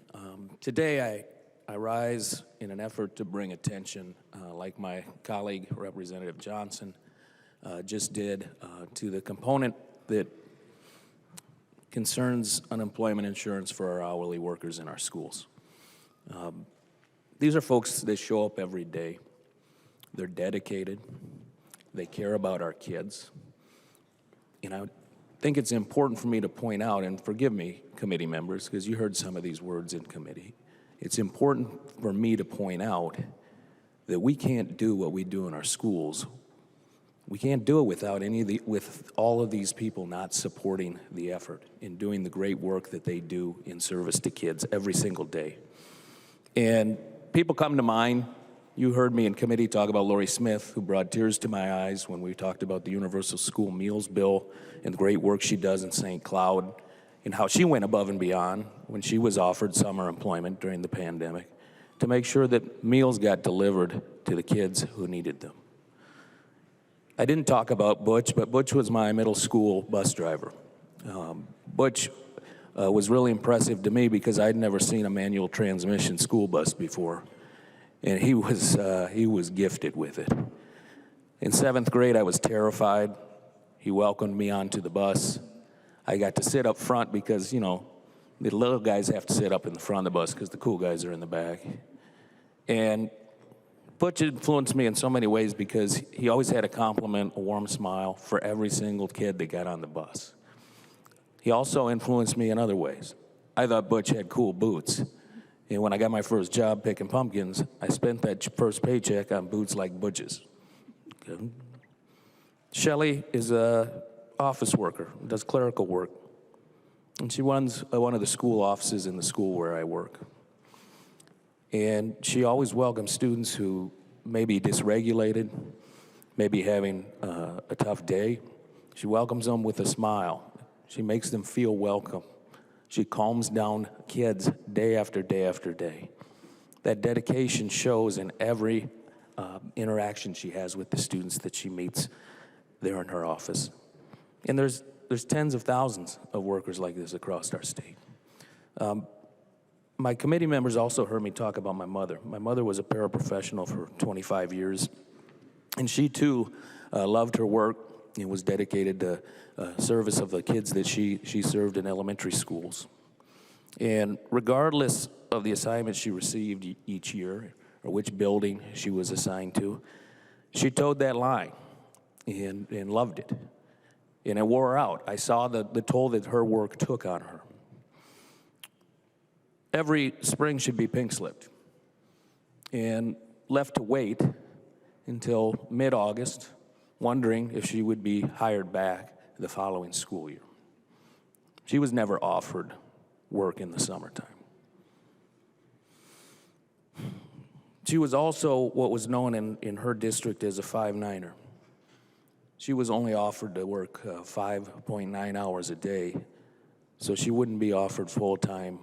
Today I rise in an effort to bring attention, like my colleague, Representative Johnson, just did, to the component that concerns unemployment insurance for our hourly workers in our schools. These are folks that show up every day. They're dedicated. They care about our kids. And I think it's important for me to point out, and forgive me, committee members, because you heard some of these words in committee. It's important for me to point out that we can't do what we do in our schools. We can't do it without with all of these people not supporting the effort in doing the great work that they do in service to kids every single day. And people come to mind. You heard me in committee talk about Lori Smith, who brought tears to my eyes when we talked about the Universal School Meals Bill and the great work she does in St. Cloud and how she went above and beyond when she was offered summer employment during the pandemic to make sure that meals got delivered to the kids who needed them. I didn't talk about Butch, but Butch was my middle school bus driver. Butch was really impressive to me because I'd never seen a manual transmission school bus before, and he was gifted with it. In 7th grade, I was terrified. He welcomed me onto the bus. I got to sit up front because, you know, the little guys have to sit up in the front of the bus because the cool guys are in the back. And Butch influenced me in so many ways because he always had a compliment, a warm smile for every single kid that got on the bus. He also influenced me in other ways. I thought Butch had cool boots. And when I got my first job picking pumpkins, I spent that first paycheck on boots like Butch's. Okay. Shelley is an office worker, does clerical work. And she runs one of the school offices in the school where I work. And she always welcomes students who may be dysregulated, maybe having a tough day. She welcomes them with a smile. She makes them feel welcome. She calms down kids day after day after day. That dedication shows in every interaction she has with the students that she meets there in her office. And there's tens of thousands of workers like this across our state. My committee members also heard me talk about my mother. My mother was a paraprofessional for 25 years, and she too loved her work and was dedicated to service of the kids that she served in elementary schools. And regardless of the assignment she received each year or which building she was assigned to, she towed that line and loved it. And it wore her out. I saw the toll that her work took on her. Every spring she'd be pink-slipped and left to wait until mid-August, wondering if she would be hired back the following school year. She was never offered work in the summertime. She was also what was known in her district as a 5-9er. She was only offered to work 5.9 hours a day, so she wouldn't be offered full-time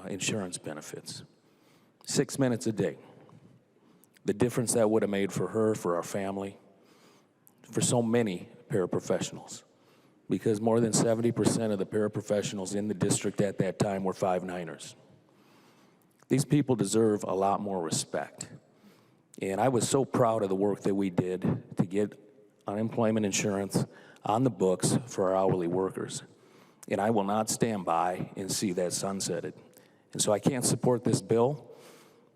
insurance benefits. 6 minutes a day. The difference that would have made for her, for our family, for so many paraprofessionals, because more than 70% of the paraprofessionals in the district at that time were 5-9ers. These people deserve a lot more respect. And I was so proud of the work that we did to get unemployment insurance on the books for our hourly workers. And I will not stand by and see that sunsetted. And so I can't support this bill.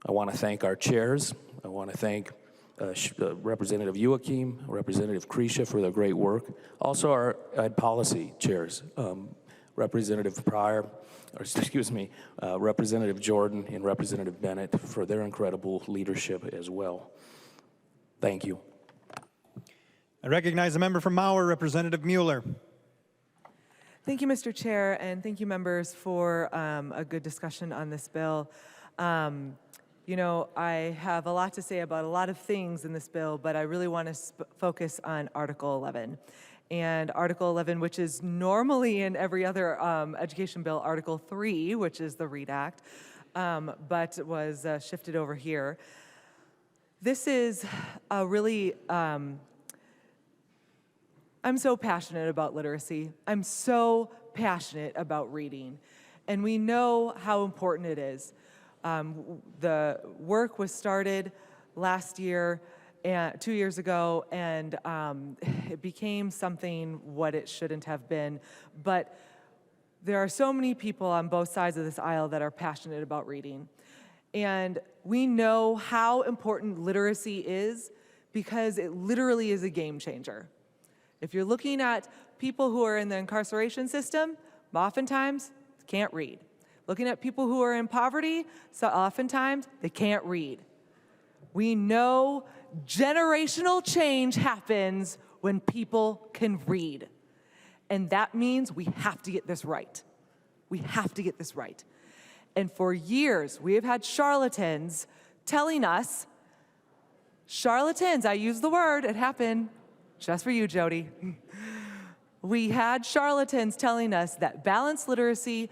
I want to thank our chairs. I want to thank Representative Joachim, Representative Krisha for their great work. Also our Ed policy chairs, Representative Pryor, Representative Jordan and Representative Bennett for their incredible leadership as well. Thank you. I recognize the member from Mauer, Representative Mueller. Thank you, Mr. Chair, and thank you, members, for a good discussion on this bill. You know, I have a lot to say about a lot of things in this bill, but I really want to focus on Article 11. And Article 11, which is normally in every other education bill, Article 3, which is the READ Act, but was shifted over here. This is a really, I'm so passionate about literacy. I'm so passionate about reading. And we know how important it is. The work was started last year, 2 years ago, and it became something what it shouldn't have been. But there are so many people on both sides of this aisle that are passionate about reading. And we know how important literacy is because it literally is a game changer. If you're looking at people who are in the incarceration system, oftentimes can't read. Looking at people who are in poverty, so oftentimes they can't read. We know generational change happens when people can read. And that means we have to get this right. We have to get this right. And for years, we have had charlatans telling us, charlatans, I use the word, it happened, just for you, Jody. We had charlatans telling us that balanced literacy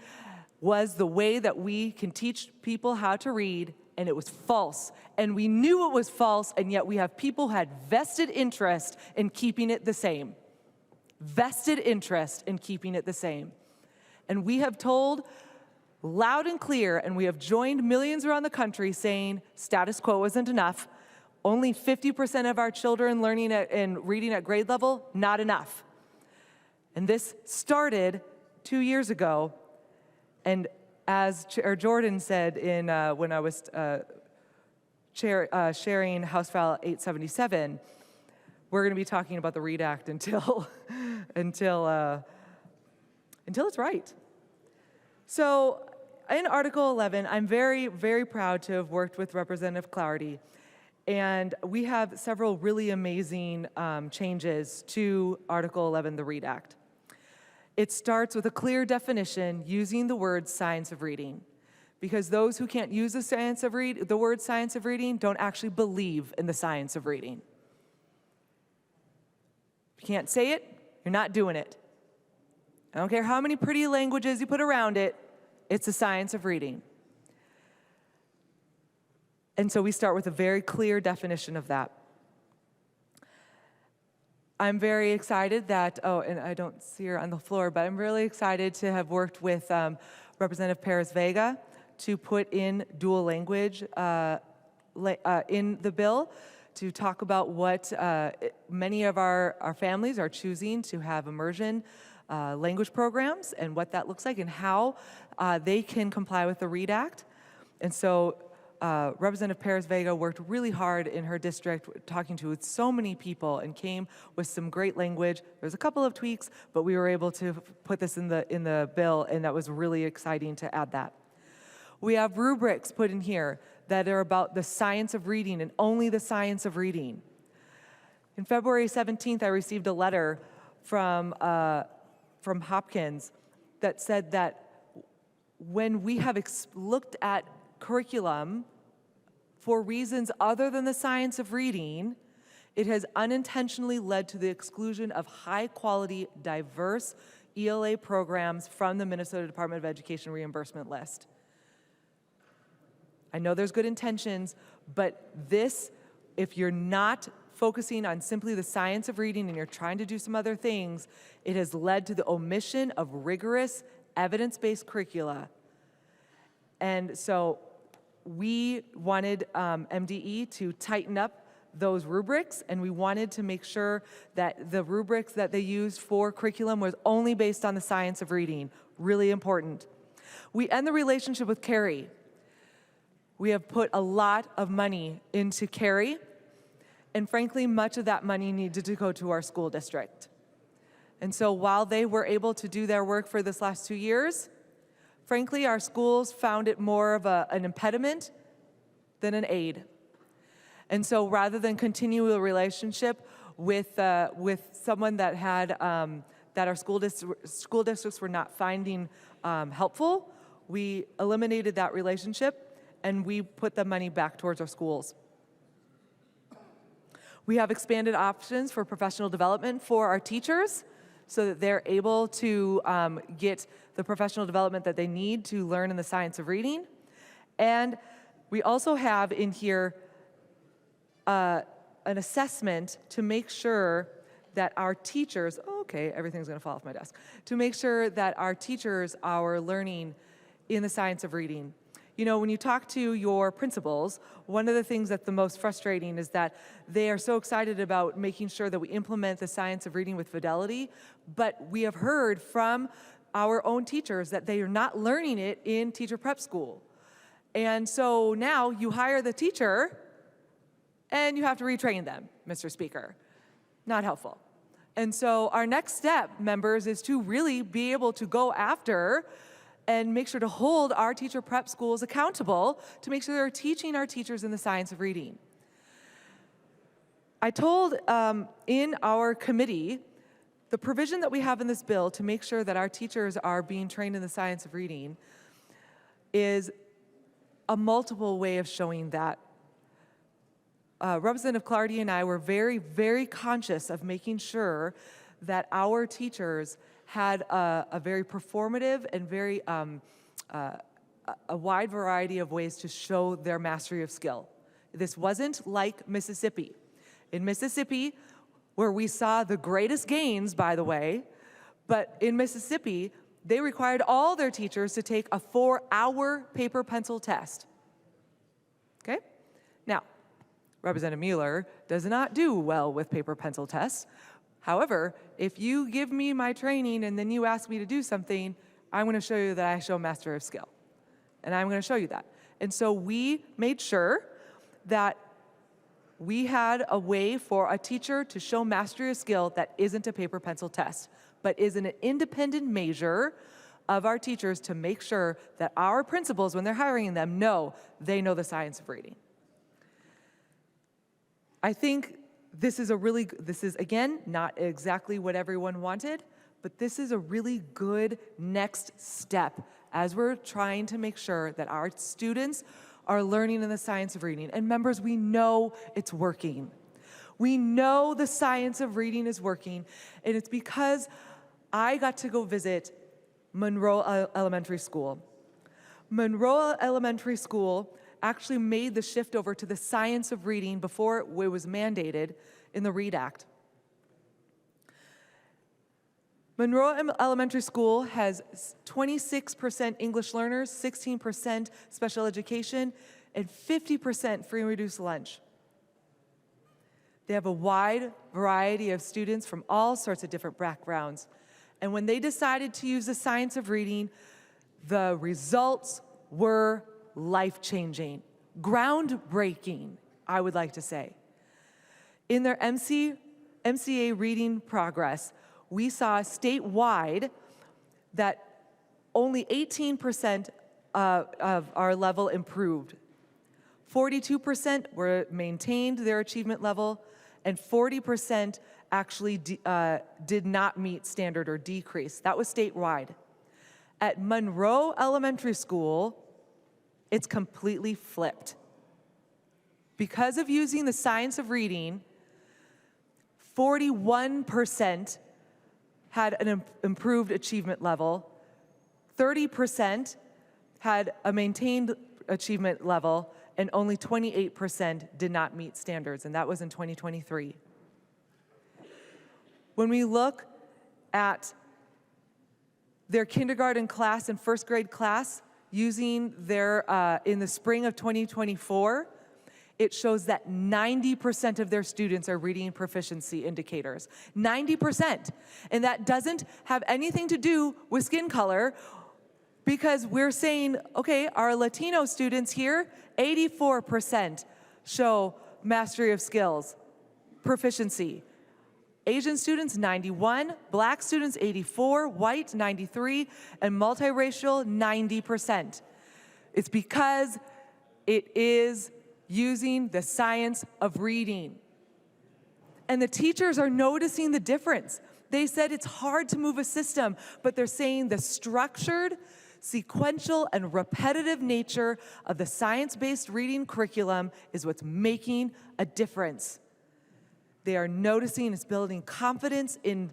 was the way that we can teach people how to read, and it was false. And we knew it was false, and yet we have people who had vested interest in keeping it the same. Vested interest in keeping it the same. And we have told loud and clear, and we have joined millions around the country saying status quo wasn't enough. Only 50% of our children learning and reading at grade level, not enough. And this started 2 years ago. And as Chair Jordan said when I was sharing House File 877, we're going to be talking about the READ Act until it's right. So in Article 11, I'm very, very proud to have worked with Representative Clarity. And we have several really amazing changes to Article 11, the READ Act. It starts with a clear definition using the word science of reading, because those who can't use the word science of reading don't actually believe in the science of reading. If you can't say it, you're not doing it. I don't care how many pretty languages you put around it, it's the science of reading. And so we start with a very clear definition of that. I'm very excited that, and I don't see her on the floor, but I'm really excited to have worked with Representative Perez-Vega to put in dual language in the bill to talk about what many of our families are choosing to have immersion language programs and what that looks like and how they can comply with the READ Act. And so Representative Perez-Vega worked really hard in her district, talking to so many people, and came with some great language. There's a couple of tweaks, but we were able to put this in the bill, and that was really exciting to add that. We have rubrics put in here that are about the science of reading and only the science of reading. In February 17th, I received a letter from Hopkins that said that when we have looked at curriculum for reasons other than the science of reading, it has unintentionally led to the exclusion of high-quality, diverse ELA programs from the Minnesota Department of Education reimbursement list. I know there's good intentions, but this, if you're not focusing on simply the science of reading and you're trying to do some other things, it has led to the omission of rigorous, evidence-based curricula. And so we wanted MDE to tighten up those rubrics, and we wanted to make sure that the rubrics that they used for curriculum was only based on the science of reading. Really important. We end the relationship with Carey. We have put a lot of money into Carey, and frankly, much of that money needed to go to our school district. And so while they were able to do their work for this last 2 years, frankly, our schools found it more of an impediment than an aid. And so rather than continue a relationship with someone that had that our school districts were not finding helpful, we eliminated that relationship, and we put the money back towards our schools. We have expanded options for professional development for our teachers so that they're able to get the professional development that they need to learn in the science of reading. And we also have in here an assessment to make sure that our teachers, okay, everything's gonna fall off my desk, to make sure that our teachers are learning in the science of reading. You know, when you talk to your principals, one of the things that's the most frustrating is that they are so excited about making sure that we implement the science of reading with fidelity, but we have heard from our own teachers that they are not learning it in teacher prep school. And so now you hire the teacher and you have to retrain them, Mr. Speaker. Not helpful. And so our next step, members, is to really be able to go after and make sure to hold our teacher prep schools accountable to make sure they're teaching our teachers in the science of reading. I told in our committee the provision that we have in this bill to make sure that our teachers are being trained in the science of reading is a multiple way of showing that. Representative Clardy and I were very, very conscious of making sure that our teachers had a very performative and very a wide variety of ways to show their mastery of skill. This wasn't like Mississippi. In Mississippi, where we saw the greatest gains, by the way, but in Mississippi, they required all their teachers to take a 4-hour paper pencil test. Okay? Now, Representative Mueller does not do well with paper pencil tests. However, if you give me my training and then you ask me to do something, I'm going to show you that I show mastery of skill. And I'm going to show you that. And so we made sure that we had a way for a teacher to show mastery of skill that isn't a paper pencil test, but is an independent measure of our teachers to make sure that our principals, when they're hiring them, know they know the science of reading. I think this is again, not exactly what everyone wanted, but this is a really good next step as we're trying to make sure that our students are learning in the science of reading. And members, we know it's working. We know the science of reading is working, and it's because I got to go visit Monroe Elementary School. Monroe Elementary School actually made the shift over to the science of reading before it was mandated in the READ Act. Monroe Elementary School has 26% English learners, 16% special education, and 50% free and reduced lunch. They have a wide variety of students from all sorts of different backgrounds. And when they decided to use the science of reading, the results were life-changing, groundbreaking, I would like to say. In their MCA reading progress, we saw statewide that only 18% of our level improved. 42% maintained their achievement level, and 40% actually did not meet standard or decreased. That was statewide. At Monroe Elementary School, it's completely flipped. Because of using the science of reading, 41% had an improved achievement level, 30% had a maintained achievement level, and only 28% did not meet standards, and that was in 2023. When we look at their kindergarten class and first grade class using their, in the spring of 2024, it shows that 90% of their students are reading proficiency indicators. 90%. And that doesn't have anything to do with skin color, because we're saying, okay, our Latino students here, 84% show mastery of skills, proficiency. Asian students, 91, black students, 84, white, 93, and multiracial, 90%. It's because it is using the science of reading. And the teachers are noticing the difference. They said it's hard to move a system, but they're saying the structured, Sequential and repetitive nature of the science-based reading curriculum is what's making a difference. They are noticing it's building confidence in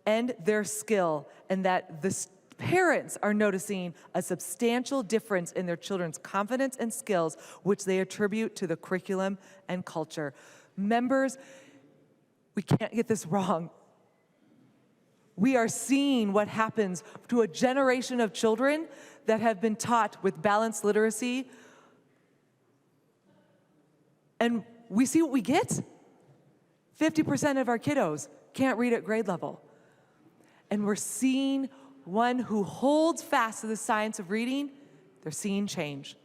and their skill, and that the parents are noticing a substantial difference in their children's confidence and skills, which they attribute to the curriculum and culture. Members, we can't get this wrong. We are seeing what happens to a generation of children that have been taught with balanced literacy, and we see what we get. 50% of our kiddos can't read at grade level. And we're seeing one who holds fast to the science of reading, they're seeing change.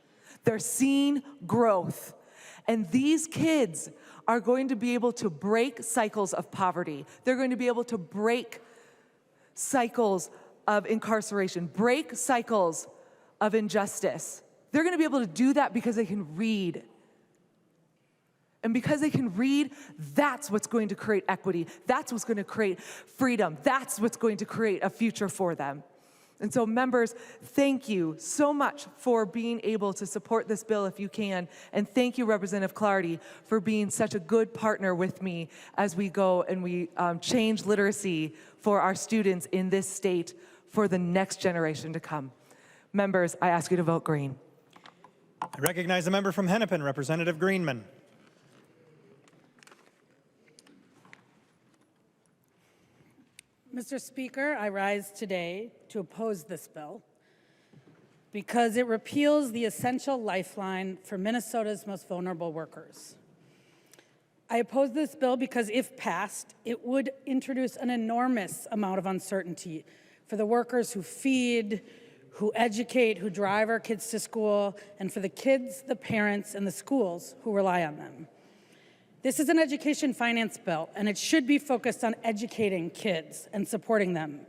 They're seeing growth. And these kids are going to be able to break cycles of poverty. They're going to be able to break cycles of incarceration, break cycles of injustice. They're going to be able to do that because they can read. And because they can read, that's what's going to create equity. That's what's going to create freedom. That's what's going to create a future for them. And so, members, thank you so much for being able to support this bill if you can. And thank you, Representative Clardy, for being such a good partner with me as we go and we change literacy for our students in this state for the next generation to come. Members, I ask you to vote green. I recognize the member from Hennepin, Representative Greenman. Mr. Speaker, I rise today to oppose this bill because it repeals the essential lifeline for Minnesota's most vulnerable workers. I oppose this bill because if passed, it would introduce an enormous amount of uncertainty for the workers who feed, who educate, who drive our kids to school, and for the kids, the parents, and the schools who rely on them. This is an education finance bill, and it should be focused on educating kids and supporting them.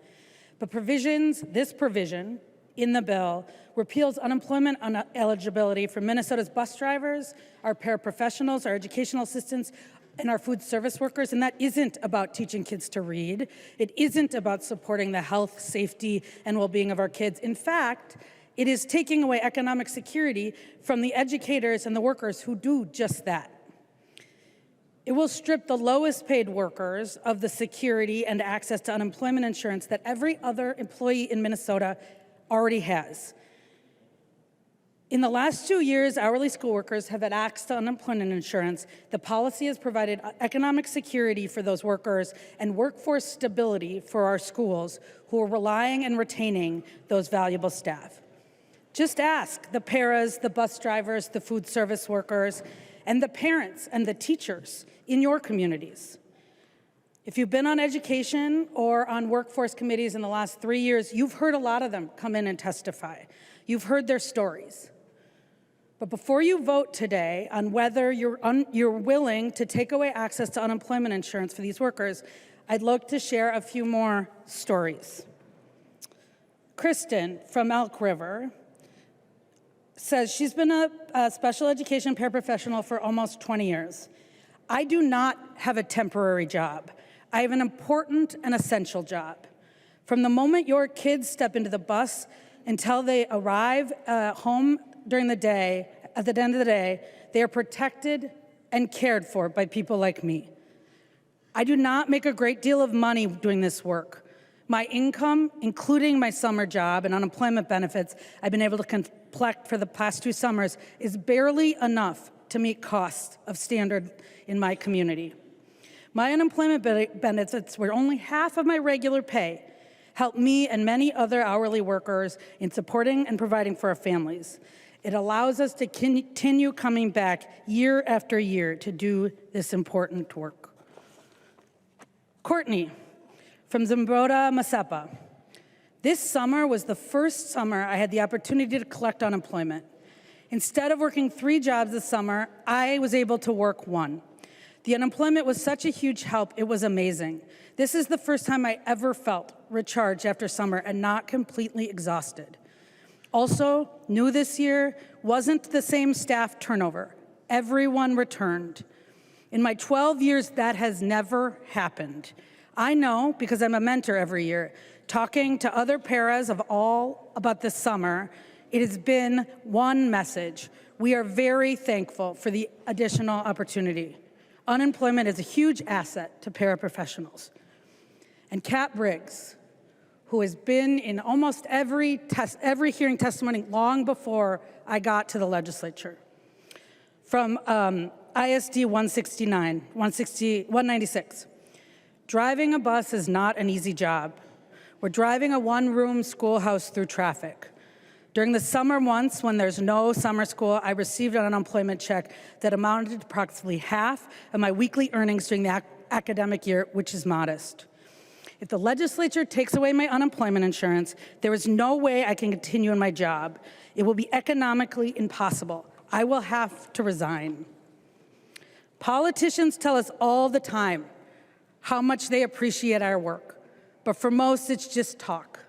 But this provision in the bill repeals unemployment eligibility for Minnesota's bus drivers, our paraprofessionals, our educational assistants, and our food service workers, and that isn't about teaching kids to read. It isn't about supporting the health, safety, and well-being of our kids. In fact, it is taking away economic security from the educators and the workers who do just that. It will strip the lowest paid workers of the security and access to unemployment insurance that every other employee in Minnesota already has. In the last 2 years, hourly school workers have had access to unemployment insurance. The policy has provided economic security for those workers and workforce stability for our schools who are relying and retaining those valuable staff. Just ask the paras, the bus drivers, the food service workers, and the parents and the teachers in your communities. If you've been on education or on workforce committees in the last 3 years, you've heard a lot of them come in and testify. You've heard their stories. But before you vote today on whether you're willing to take away access to unemployment insurance for these workers, I'd like to share a few more stories. Kristen from Elk River says she's been a special education paraprofessional for almost 20 years. I do not have a temporary job. I have an important and essential job. From the moment your kids step into the bus until they arrive home during the day, at the end of the day, they are protected and cared for by people like me. I do not make a great deal of money doing this work. My income, including my summer job and unemployment benefits I've been able to collect for the past 2 summers, is barely enough to meet costs of standard in my community. My unemployment benefits, were only half of my regular pay, help me and many other hourly workers in supporting and providing for our families. It allows us to continue coming back year after year to do this important work. Courtney from Zimbrota, Masepa. This summer was the first summer I had the opportunity to collect unemployment. Instead of working 3 jobs this summer, I was able to work 1. The unemployment was such a huge help, it was amazing. This is the first time I ever felt recharged after summer and not completely exhausted. Also, new this year wasn't the same staff turnover. Everyone returned. In my 12 years, that has never happened. I know, because I'm a mentor every year, Talking to other paras of all about this summer, it has been one message. We are very thankful for the additional opportunity. Unemployment is a huge asset to paraprofessionals. And Kat Briggs, who has been in almost every hearing testimony long before I got to the legislature, from ISD 196. Driving a bus is not an easy job. We're driving a one-room schoolhouse through traffic. During the summer months when there's no summer school, I received an unemployment check that amounted to approximately half of my weekly earnings during the academic year, which is modest. If the legislature takes away my unemployment insurance, there is no way I can continue in my job. It will be economically impossible. I will have to resign. Politicians tell us all the time how much they appreciate our work, but for most, it's just talk.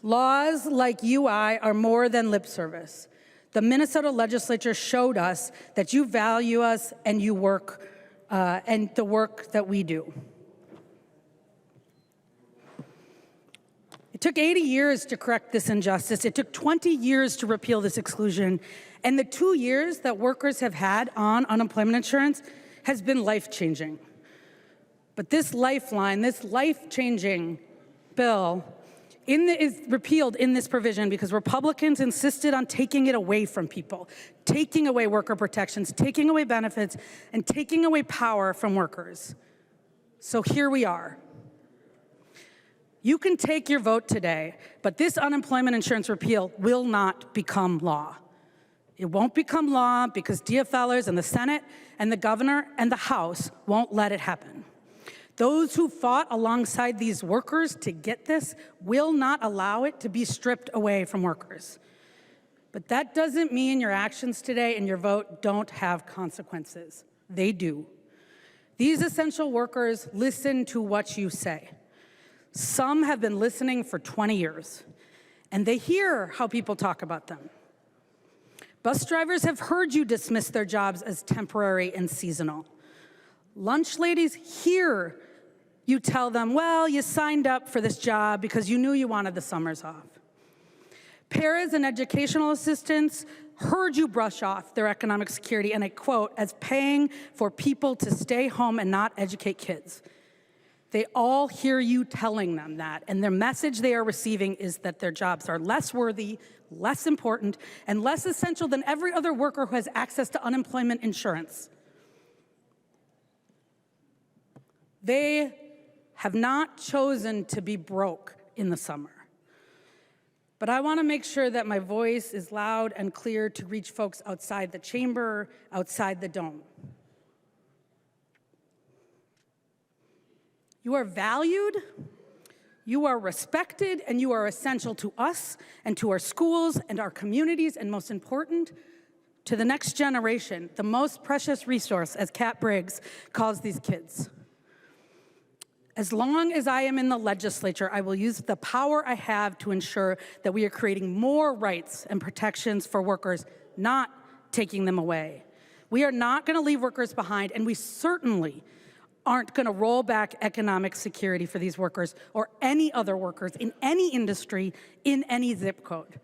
Laws like UI are more than lip service. The Minnesota legislature showed us that you value us and you work and the work that we do. It took 80 years to correct this injustice. It took 20 years to repeal this exclusion. And the 2 years that workers have had on unemployment insurance has been life-changing. But this lifeline, this life-changing bill is repealed in this provision because Republicans insisted on taking it away from people, taking away worker protections, taking away benefits, and taking away power from workers. So here we are. You can take your vote today, but this unemployment insurance repeal will not become law. It won't become law because DFLers in the Senate and the governor and the House won't let it happen. Those who fought alongside these workers to get this will not allow it to be stripped away from workers. But that doesn't mean your actions today and your vote don't have consequences. They do. These essential workers listen to what you say. Some have been listening for 20 years, and they hear how people talk about them. Bus drivers have heard you dismiss their jobs as temporary and seasonal. Lunch ladies hear you tell them, well, you signed up for this job because you knew you wanted the summers off. Paras and educational assistants heard you brush off their economic security, and I quote, as paying for people to stay home and not educate kids. They all hear you telling them that, and their message they are receiving is that their jobs are less worthy, less important, and less essential than every other worker who has access to unemployment insurance. They have not chosen to be broke in the summer. But I want to make sure that my voice is loud and clear to reach folks outside the chamber, outside the dome. You are valued, you are respected, and you are essential to us and to our schools and our communities, and most important, to the next generation, the most precious resource, as Kat Briggs calls these kids. As long as I am in the legislature, I will use the power I have to ensure that we are creating more rights and protections for workers, not taking them away. We are not going to leave workers behind, and we certainly aren't going to roll back economic security for these workers or any other workers in any industry, in any zip code.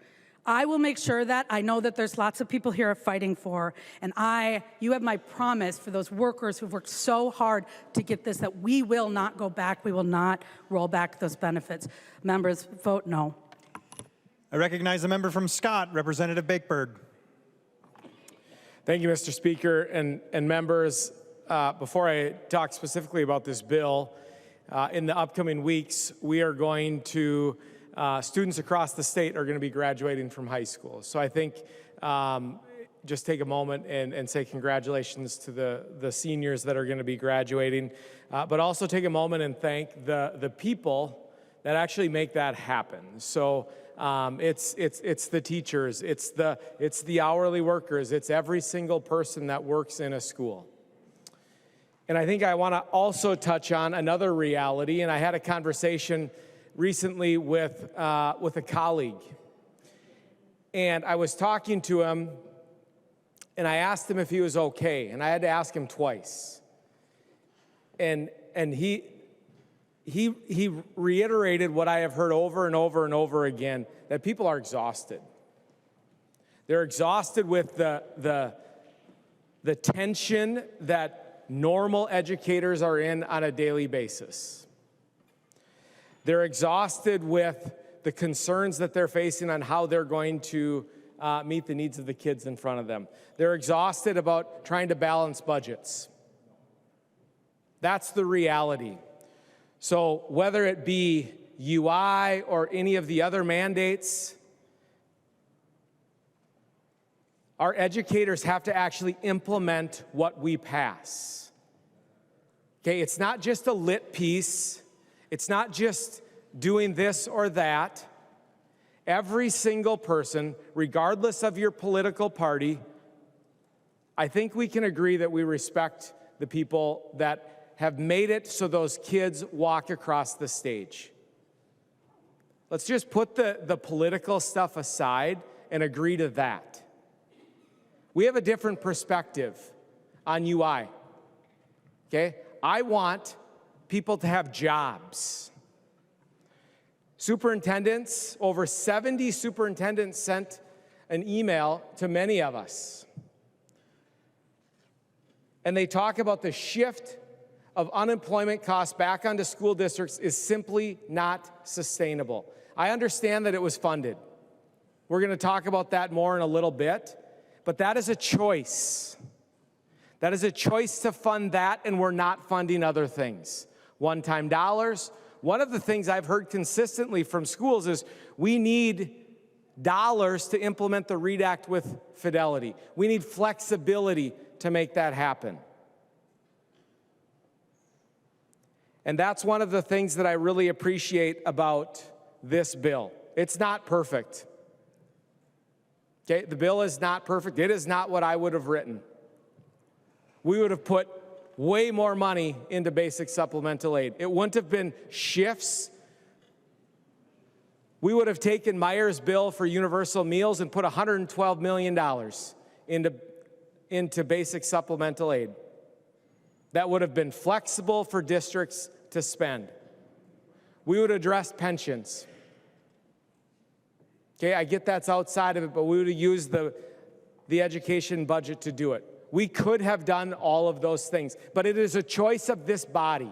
I will make sure that I know that there's lots of people here fighting for, and you have my promise for those workers who've worked so hard to get this, that we will not go back, we will not roll back those benefits. Members, vote no. I recognize the member from Scott, Representative Bakeberg. Thank you, Mr. Speaker, and members. Before I talk specifically about this bill, in the upcoming weeks, we are going to students across the state are going to be graduating from high school. So I think just take a moment and say congratulations to the seniors that are going to be graduating, but also take a moment and thank the people that actually make that happen. So it's the teachers, it's the hourly workers, it's every single person that works in a school. And I think I want to also touch on another reality, and I had a conversation recently with a colleague, and I was talking to him, and I asked him if he was okay, and I had to ask him twice, and he he reiterated what I have heard over and over and over again, that people are exhausted. They're exhausted with the tension that normal educators are in on a daily basis. They're exhausted with the concerns that they're facing on how they're going to meet the needs of the kids in front of them. They're exhausted about trying to balance budgets. That's the reality. So whether it be UI or any of the other mandates, our educators have to actually implement what we pass. Okay, it's not just a lit piece. It's not just doing this or that. Every single person, regardless of your political party, I think we can agree that we respect the people that have made it so those kids walk across the stage. Let's just put the political stuff aside and agree to that. We have a different perspective on UI, okay? I want people to have jobs. Superintendents, over 70 superintendents sent an email to many of us. And they talk about the shift of unemployment costs back onto school districts is simply not sustainable. I understand that it was funded. We're going to talk about that more in a little bit, but that is a choice. That is a choice to fund that, and we're not funding other things. One-time dollars. One of the things I've heard consistently from schools is we need dollars to implement the READ Act with fidelity. We need flexibility to make that happen. And that's one of the things that I really appreciate about this bill. It's not perfect. Okay, the bill is not perfect. It is not what I would have written. We would have put way more money into basic supplemental aid. It wouldn't have been shifts. We would have taken Meyer's bill for universal meals and put $112 million into basic supplemental aid. That would have been flexible for districts to spend. We would address pensions. Okay, I get that's outside of it, but we would have used the education budget to do it. We could have done all of those things, but it is a choice of this body.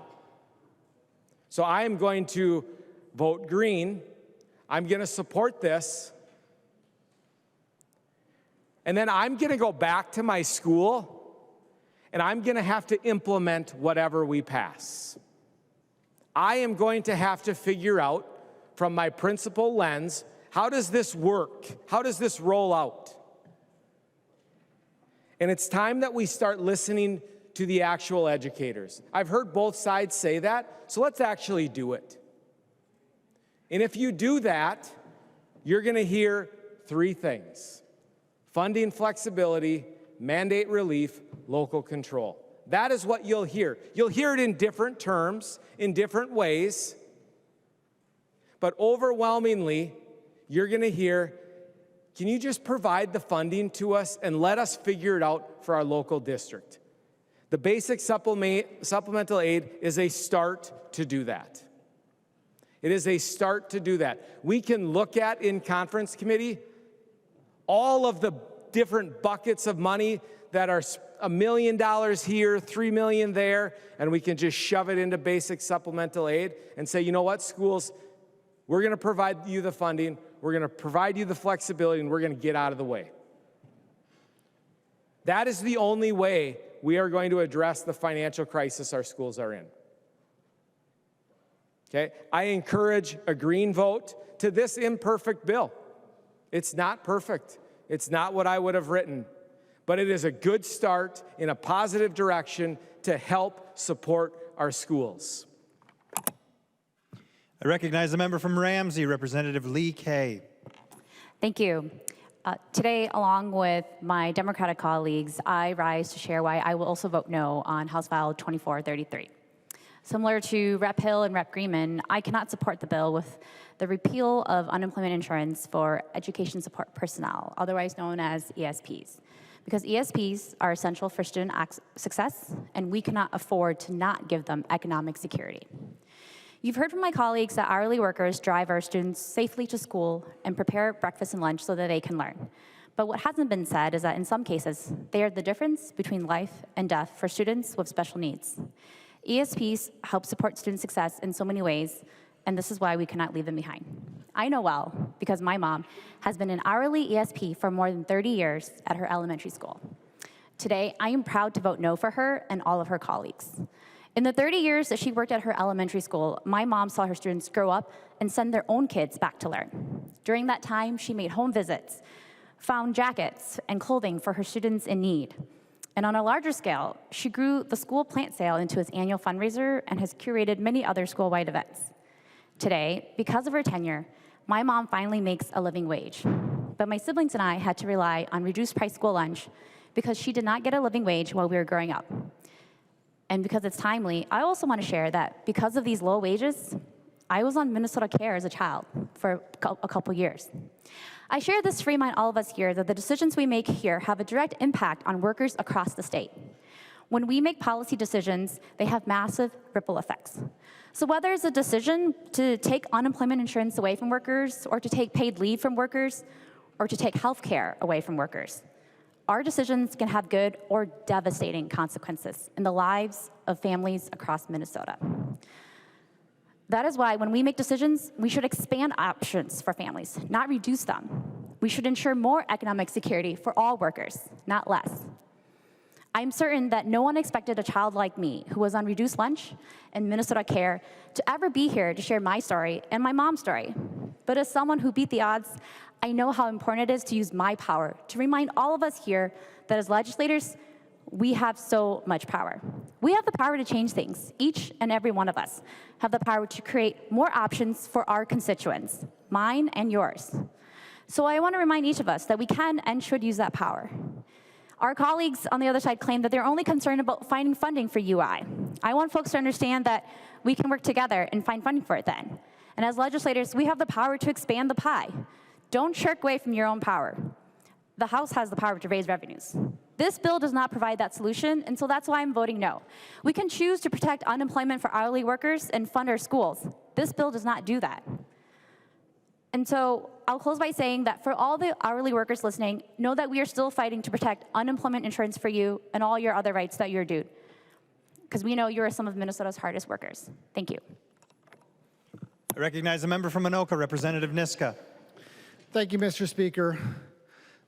So I am going to vote green. I'm going to support this. And then I'm going to go back to my school, and I'm going to have to implement whatever we pass. I am going to have to figure out, from my principal lens, how does this work? How does this roll out? And it's time that we start listening to the actual educators. I've heard both sides say that, so let's actually do it. And if you do that, you're going to hear three things: funding flexibility, mandate relief, local control. That is what you'll hear. You'll hear it in different terms, in different ways, but overwhelmingly, you're going to hear, can you just provide the funding to us and let us figure it out for our local district? The basic supplemental aid is a start to do that. It is a start to do that. We can look at in conference committee all of the different buckets of money that are $1 million here, $3 million there, and we can just shove it into basic supplemental aid and say, you know what, schools, we're going to provide you the funding, we're going to provide you the flexibility, and we're going to get out of the way. That is the only way we are going to address the financial crisis our schools are in. Okay? I encourage a green vote to this imperfect bill. It's not perfect. It's not what I would have written, but it is a good start in a positive direction to help support our schools. I recognize the member from Ramsey, Representative Lee Kay. Thank you. Today, along with my Democratic colleagues, I rise to share why I will also vote no on House File 2433. Similar to Rep. Hill and Rep. Greenman, I cannot support the bill with the repeal of unemployment insurance for education support personnel, otherwise known as ESPs, because ESPs are essential for student success, and we cannot afford to not give them economic security. You've heard from my colleagues that hourly workers drive our students safely to school and prepare breakfast and lunch so that they can learn. But what hasn't been said is that in some cases, they are the difference between life and death for students with special needs. ESPs help support student success in so many ways, and this is why we cannot leave them behind. I know well because my mom has been an hourly ESP for more than 30 years at her elementary school. Today, I am proud to vote no for her and all of her colleagues. In the 30 years that she worked at her elementary school, my mom saw her students grow up and send their own kids back to learn. During that time, she made home visits, found jackets and clothing for her students in need. And on a larger scale, she grew the school plant sale into its annual fundraiser and has curated many other school-wide events. Today, because of her tenure, my mom finally makes a living wage. But my siblings and I had to rely on reduced price school lunch because she did not get a living wage while we were growing up. And because it's timely, I also want to share that because of these low wages, I was on Minnesota Care as a child for a couple years. I share this to remind all of us here that the decisions we make here have a direct impact on workers across the state. When we make policy decisions, they have massive ripple effects. So whether it's a decision to take unemployment insurance away from workers, or to take paid leave from workers, or to take health care away from workers, our decisions can have good or devastating consequences in the lives of families across Minnesota. That is why when we make decisions, we should expand options for families, not reduce them. We should ensure more economic security for all workers, not less. I'm certain that no one expected a child like me, who was on reduced lunch and Minnesota Care, to ever be here to share my story and my mom's story. But as someone who beat the odds, I know how important it is to use my power to remind all of us here that as legislators, we have so much power. We have the power to change things. Each and every one of us have the power to create more options for our constituents, mine and yours. So I want to remind each of us that we can and should use that power. Our colleagues on the other side claim that they're only concerned about finding funding for UI. I want folks to understand that we can work together and find funding for it then. And as legislators, we have the power to expand the pie. Don't shirk away from your own power. The House has the power to raise revenues. This bill does not provide that solution, and so that's why I'm voting no. We can choose to protect unemployment for hourly workers and fund our schools. This bill does not do that. And so I'll close by saying that for all the hourly workers listening, know that we are still fighting to protect unemployment insurance for you and all your other rights that you're due, because we know you are some of Minnesota's hardest workers. Thank you. I recognize the member from Anoka, Representative Niska. Thank you, Mr. Speaker.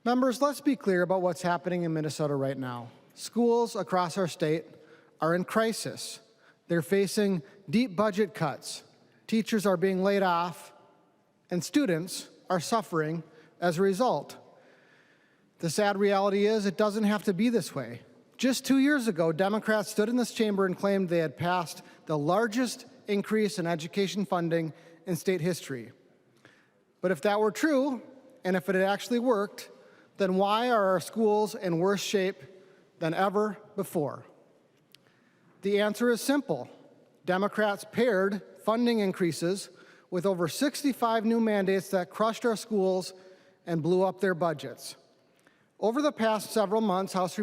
Members, let's be clear about what's happening in Minnesota right now. Schools across our state are in crisis. They're facing deep budget cuts. Teachers are being laid off, and students are suffering as a result. The sad reality is it doesn't have to be this way. Just 2 years ago, Democrats stood in this chamber and claimed they had passed the largest increase in education funding in state history. But if that were true, and if it had actually worked, then why are our schools in worse shape than ever before? The answer is simple. Democrats paired funding increases with over 65 new mandates that crushed our schools and blew up their budgets. Over the past several months, House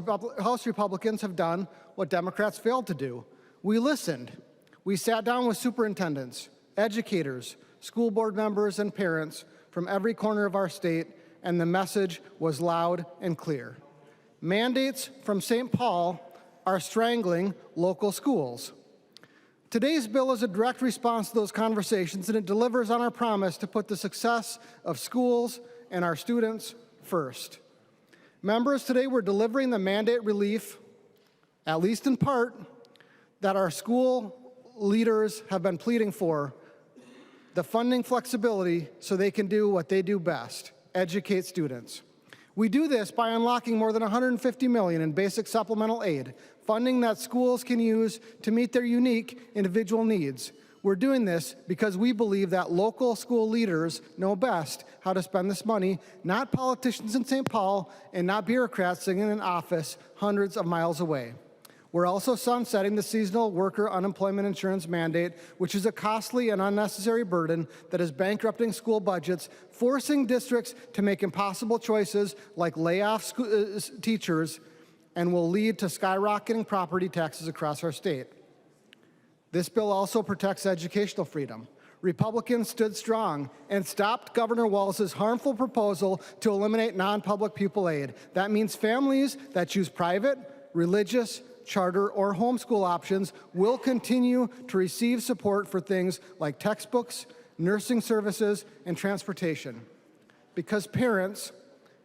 Republicans have done what Democrats failed to do. We listened. We sat down with superintendents, educators, school board members, and parents from every corner of our state, and the message was loud and clear. Mandates from St. Paul are strangling local schools. Today's bill is a direct response to those conversations, and it delivers on our promise to put the success of schools and our students first. Members, today we're delivering the mandate relief, at least in part, that our school leaders have been pleading for, the funding flexibility so they can do what they do best, educate students. We do this by unlocking more than $150 million in basic supplemental aid, funding that schools can use to meet their unique individual needs. We're doing this because we believe that local school leaders know best how to spend this money, not politicians in St. Paul and not bureaucrats sitting in an office hundreds of miles away. We're also sunsetting the seasonal worker unemployment insurance mandate, which is a costly and unnecessary burden that is bankrupting school budgets, forcing districts to make impossible choices like lay off teachers, and will lead to skyrocketing property taxes across our state. This bill also protects educational freedom. Republicans stood strong and stopped Governor Walz's harmful proposal to eliminate non-public pupil aid. That means families that choose private, religious, charter, or homeschool options will continue to receive support for things like textbooks, nursing services, and transportation. Because parents,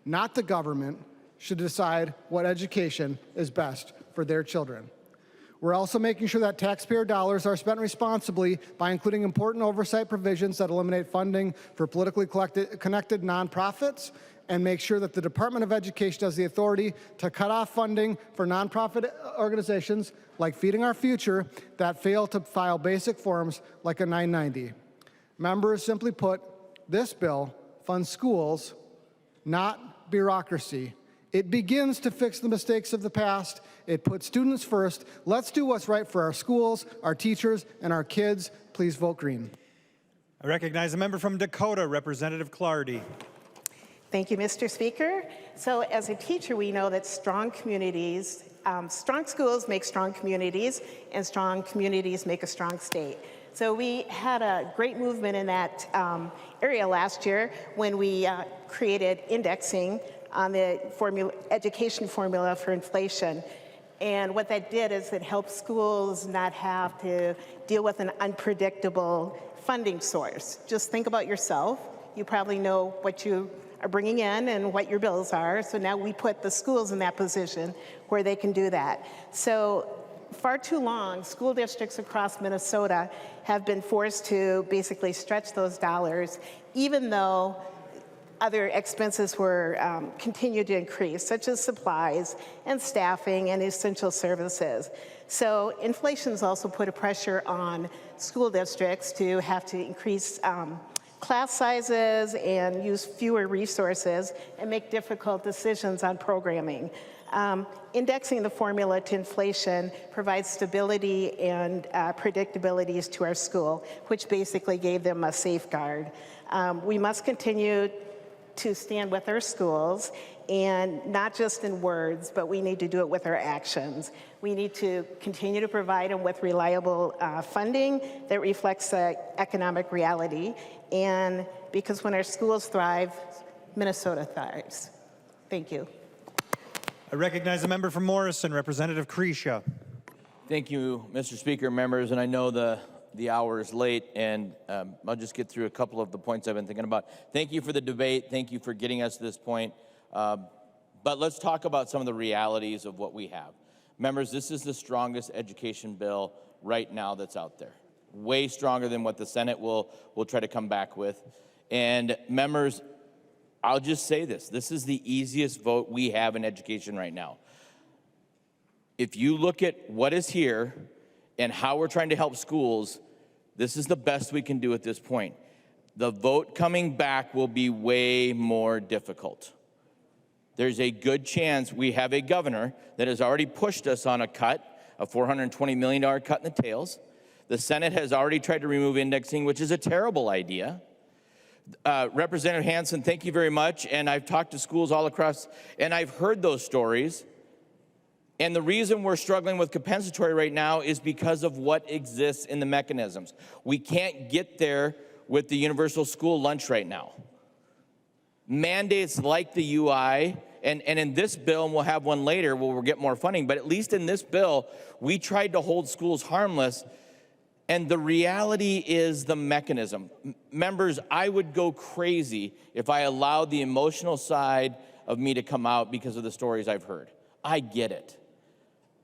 not the government, should decide what education is best for their children. We're also making sure that taxpayer dollars are spent responsibly by including important oversight provisions that eliminate funding for politically connected nonprofits and make sure that the Department of Education has the authority to cut off funding for nonprofit organizations like Feeding Our Future that fail to file basic forms like a 990. Members, simply put, this bill funds schools, not bureaucracy. It begins to fix the mistakes of the past. It puts students first. Let's do what's right for our schools, our teachers, and our kids. Please vote green. I recognize a member from Dakota, Representative Clardy. Thank you, Mr. Speaker. So as a teacher, we know that strong communities, strong schools make strong communities, and strong communities make a strong state. So we had a great movement in that area last year when we created indexing on the education formula for inflation. And what that did is it helped schools not have to deal with an unpredictable funding source. Just think about yourself. You probably know what you are bringing in and what your bills are. So now we put the schools in that position where they can do that. So far too long, school districts across Minnesota have been forced to basically stretch those dollars, even though other expenses were continued to increase, such as supplies and staffing and essential services. So inflation's also put a pressure on school districts to have to increase class sizes and use fewer resources and make difficult decisions on programming. Indexing the formula to inflation provides stability and predictabilities to our school, which basically gave them a safeguard. We must continue to stand with our schools, and not just in words, but we need to do it with our actions. We need to continue to provide them with reliable funding that reflects the economic reality, and because when our schools thrive, Minnesota thrives. Thank you. I recognize a member from Morrison, Representative Creasha. Thank you, Mr. Speaker, members, and I know the hour is late, and I'll just get through a couple of the points I've been thinking about. Thank you for the debate. Thank you for getting us to this point. But let's talk about some of the realities of what we have. Members, this is the strongest education bill right now that's out there. Way stronger than what the Senate will try to come back with. And members, I'll just say this. This is the easiest vote we have in education right now. If you look at what is here and how we're trying to help schools, this is the best we can do at this point. The vote coming back will be way more difficult. There's a good chance we have a governor that has already pushed us on a cut, a $420 million cut in the tails. The Senate has already tried to remove indexing, which is a terrible idea. Representative Hansen, thank you very much. And I've talked to schools all across, and I've heard those stories. And the reason we're struggling with compensatory right now is because of what exists in the mechanisms. We can't get there with the universal school lunch right now. Mandates like the UI, and in this bill, and we'll have one later where we'll get more funding, but at least in this bill, we tried to hold schools harmless, and the reality is the mechanism. Members, I would go crazy if I allowed the emotional side of me to come out because of the stories I've heard. I get it.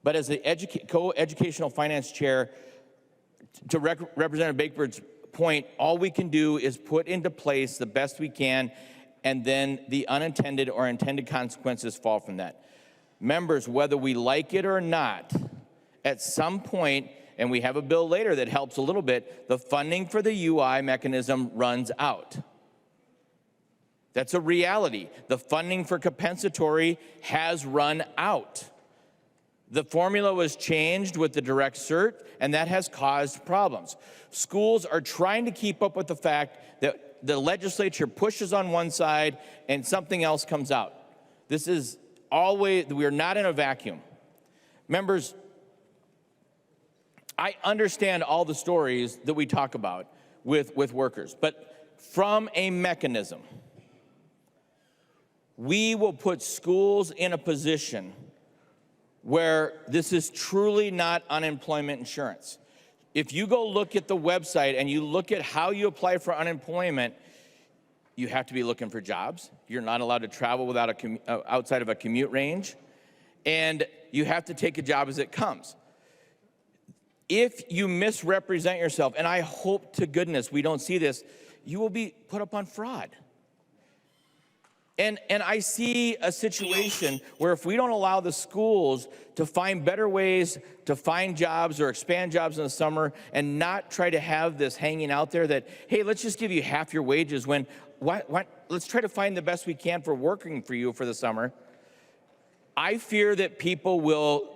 But as the co-educational finance chair, to Representative Bakebird's point, all we can do is put into place the best we can, and then the unintended or intended consequences fall from that. Members, whether we like it or not, at some point, and we have a bill later that helps a little bit, the funding for the UI mechanism runs out. That's a reality. The funding for compensatory has run out. The formula was changed with the direct cert, and that has caused problems. Schools are trying to keep up with the fact that the legislature pushes on one side and something else comes out. This is always, we are not in a vacuum. Members, I understand all the stories that we talk about with workers, but from a mechanism, we will put schools in a position where this is truly not unemployment insurance. If you go look at the website and you look at how you apply for unemployment, you have to be looking for jobs. You're not allowed to travel without outside of a commute range, and you have to take a job as it comes. If you misrepresent yourself, and I hope to goodness we don't see this, you will be put up on fraud. And I see a situation where if we don't allow the schools to find better ways to find jobs or expand jobs in the summer and not try to have this hanging out there that, hey, let's just give you half your wages when, let's try to find the best we can for working for you for the summer. I fear that people will,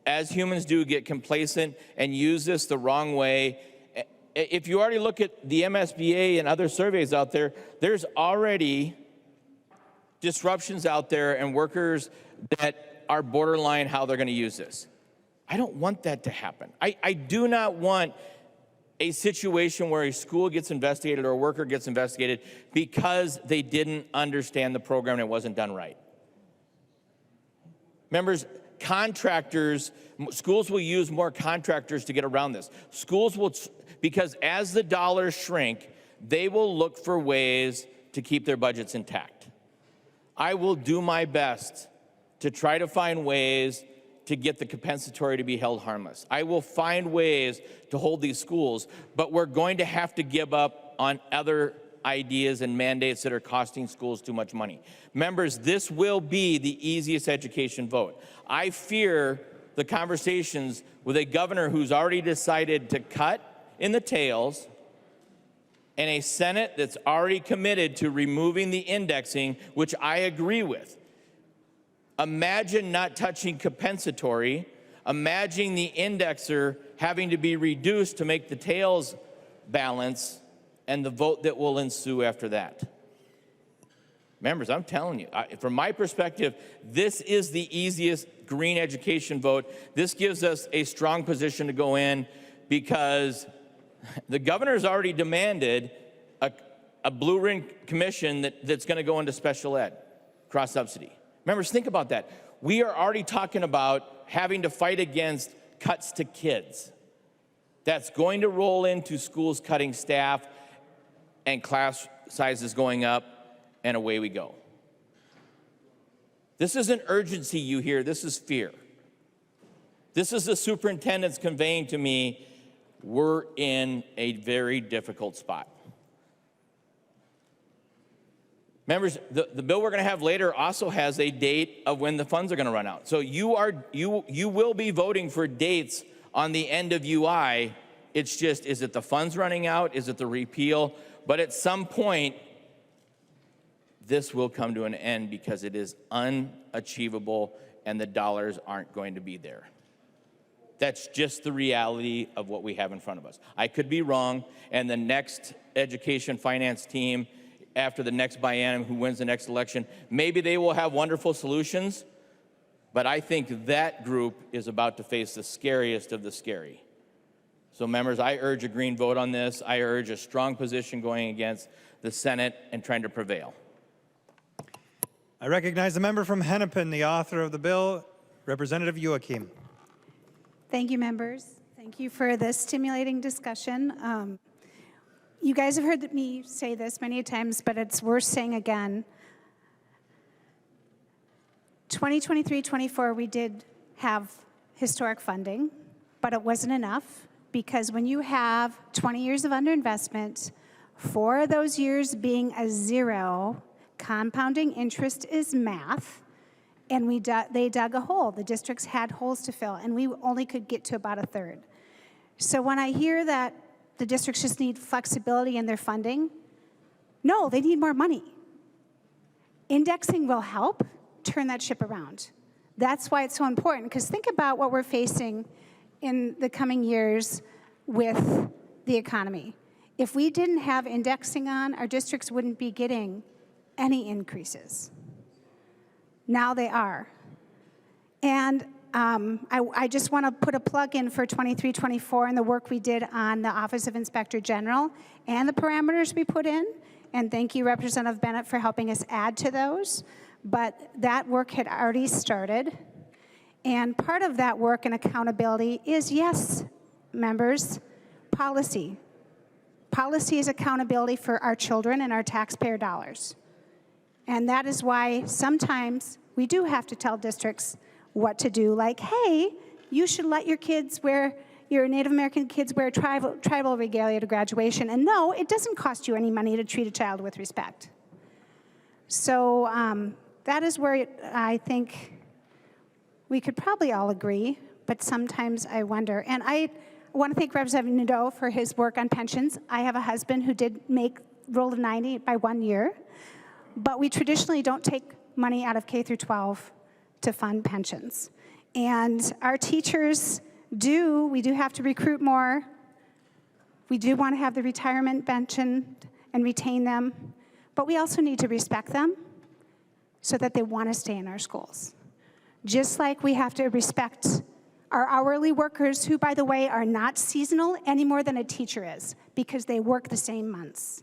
as humans do, get complacent and use this the wrong way. If you already look at the MSBA and other surveys out there, there's already disruptions out there and workers that are borderline how they're going to use this. I don't want that to happen. I do not want a situation where a school gets investigated or a worker gets investigated because they didn't understand the program and it wasn't done right. Members, contractors, schools will use more contractors to get around this. Schools will, because as the dollars shrink, they will look for ways to keep their budgets intact. I will do my best to try to find ways to get the compensatory to be held harmless. I will find ways to hold these schools, but we're going to have to give up on other ideas and mandates that are costing schools too much money. Members, this will be the easiest education vote. I fear the conversations with a governor who's already decided to cut in the tails and a Senate that's already committed to removing the indexing, which I agree with. Imagine not touching compensatory. Imagine the indexer having to be reduced to make the tails balance and the vote that will ensue after that. Members, I'm telling you, from my perspective, this is the easiest green education vote. This gives us a strong position to go in because the governor's already demanded a blue ribbon commission that's going to go into special ed, cross subsidy. Members, think about that. We are already talking about having to fight against cuts to kids. That's going to roll into schools cutting staff and class sizes going up, and away we go. This isn't urgency you hear, this is fear. This is the superintendent's conveying to me, we're in a very difficult spot. Members, the bill we're going to have later also has a date of when the funds are going to run out. So you will be voting for dates on the end of UI. It's just, is it the funds running out? Is it the repeal? But at some point, this will come to an end because it is unachievable and the dollars aren't going to be there. That's just the reality of what we have in front of us. I could be wrong, and the next education finance team, after the next biennium, who wins the next election, maybe they will have wonderful solutions, but I think that group is about to face the scariest of the scary. So members, I urge a green vote on this. I urge a strong position going against the Senate and trying to prevail. I recognize the member from Hennepin, the author of the bill, Representative Joachim. Thank you, members. Thank you for this stimulating discussion. You guys have heard me say this many times, but it's worth saying again. 2023-24, we did have historic funding, but it wasn't enough because when you have 20 years of underinvestment, 4 of those years being a 0, compounding interest is math. And they dug a hole. The districts had holes to fill, and we only could get to about 1/3. So when I hear that the districts just need flexibility in their funding, no, they need more money. Indexing will help turn that ship around. That's why it's so important, because think about what we're facing in the coming years with the economy. If we didn't have indexing on, our districts wouldn't be getting any increases. Now they are. And I just want to put a plug in for 23-24 and the work we did on the Office of Inspector General and the parameters we put in. And thank you, Representative Bennett, for helping us add to those. But that work had already started. And part of that work and accountability is, yes, members, policy. Policy is accountability for our children and our taxpayer dollars. And that is why sometimes we do have to tell districts what to do, like, hey, you should let your kids wear, your Native American kids wear tribal regalia to graduation. And no, it doesn't cost you any money to treat a child with respect. So that is where I think we could probably all agree, but sometimes I wonder. And I want to thank Representative Nadeau for his work on pensions. I have a husband who did make Rule of 90 by 1 year, but we traditionally don't take money out of K through 12 to fund pensions. And our teachers we do have to recruit more. We do want to have the retirement pension and retain them, but we also need to respect them so that they want to stay in our schools. Just like we have to respect our hourly workers, who, by the way, are not seasonal any more than a teacher is, because they work the same months.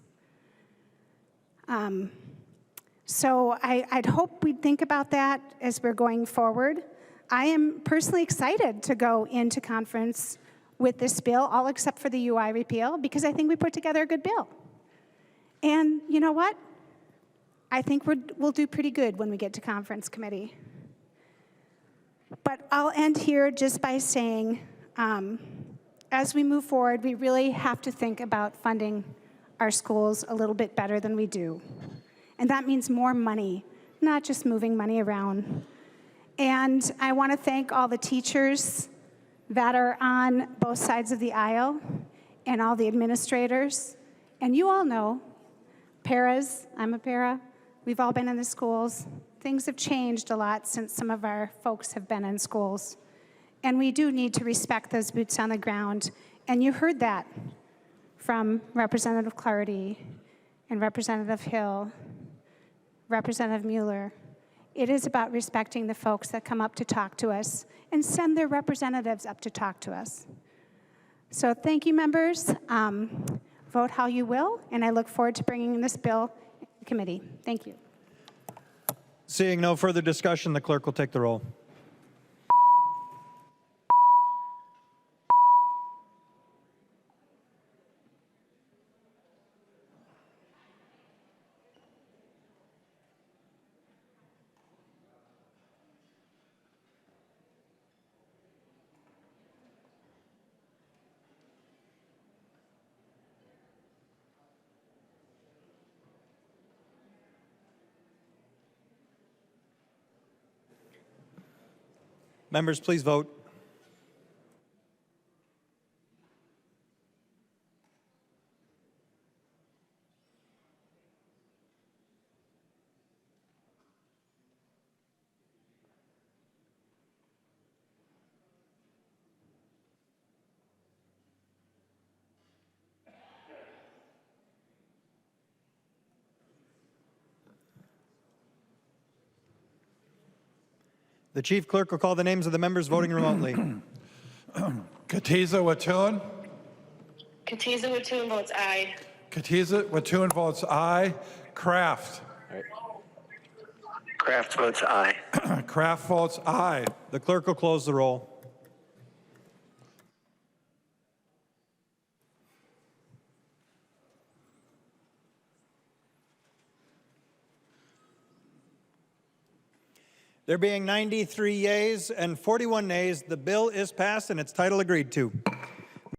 So I'd hope we'd think about that as we're going forward. I am personally excited to go into conference with this bill, all except for the UI repeal, because I think we put together a good bill. And you know what? I think we'll do pretty good when we get to conference committee. But I'll end here just by saying, as we move forward, we really have to think about funding our schools a little bit better than we do. And that means more money, not just moving money around. And I want to thank all the teachers that are on both sides of the aisle and all the administrators. And you all know, paras, I'm a para, we've all been in the schools. Things have changed a lot since some of our folks have been in schools. And we do need to respect those boots on the ground. And you heard that from Representative Clardy and Representative Hill, Representative Mueller. It is about respecting the folks that come up to talk to us and send their representatives up to talk to us. So thank you, members. Vote how you will, and I look forward to bringing this bill to committee. Thank you. Seeing no further discussion, the clerk will take the roll. Members, please vote. The chief clerk will call the names of the members voting remotely. Katiza Watun. Katiza Watun votes aye. Katiza Watun votes aye. Kraft. Kraft votes aye. Kraft votes aye. The clerk will close the roll. There being 93 yeas and 41 nays, the bill is passed and its title agreed to.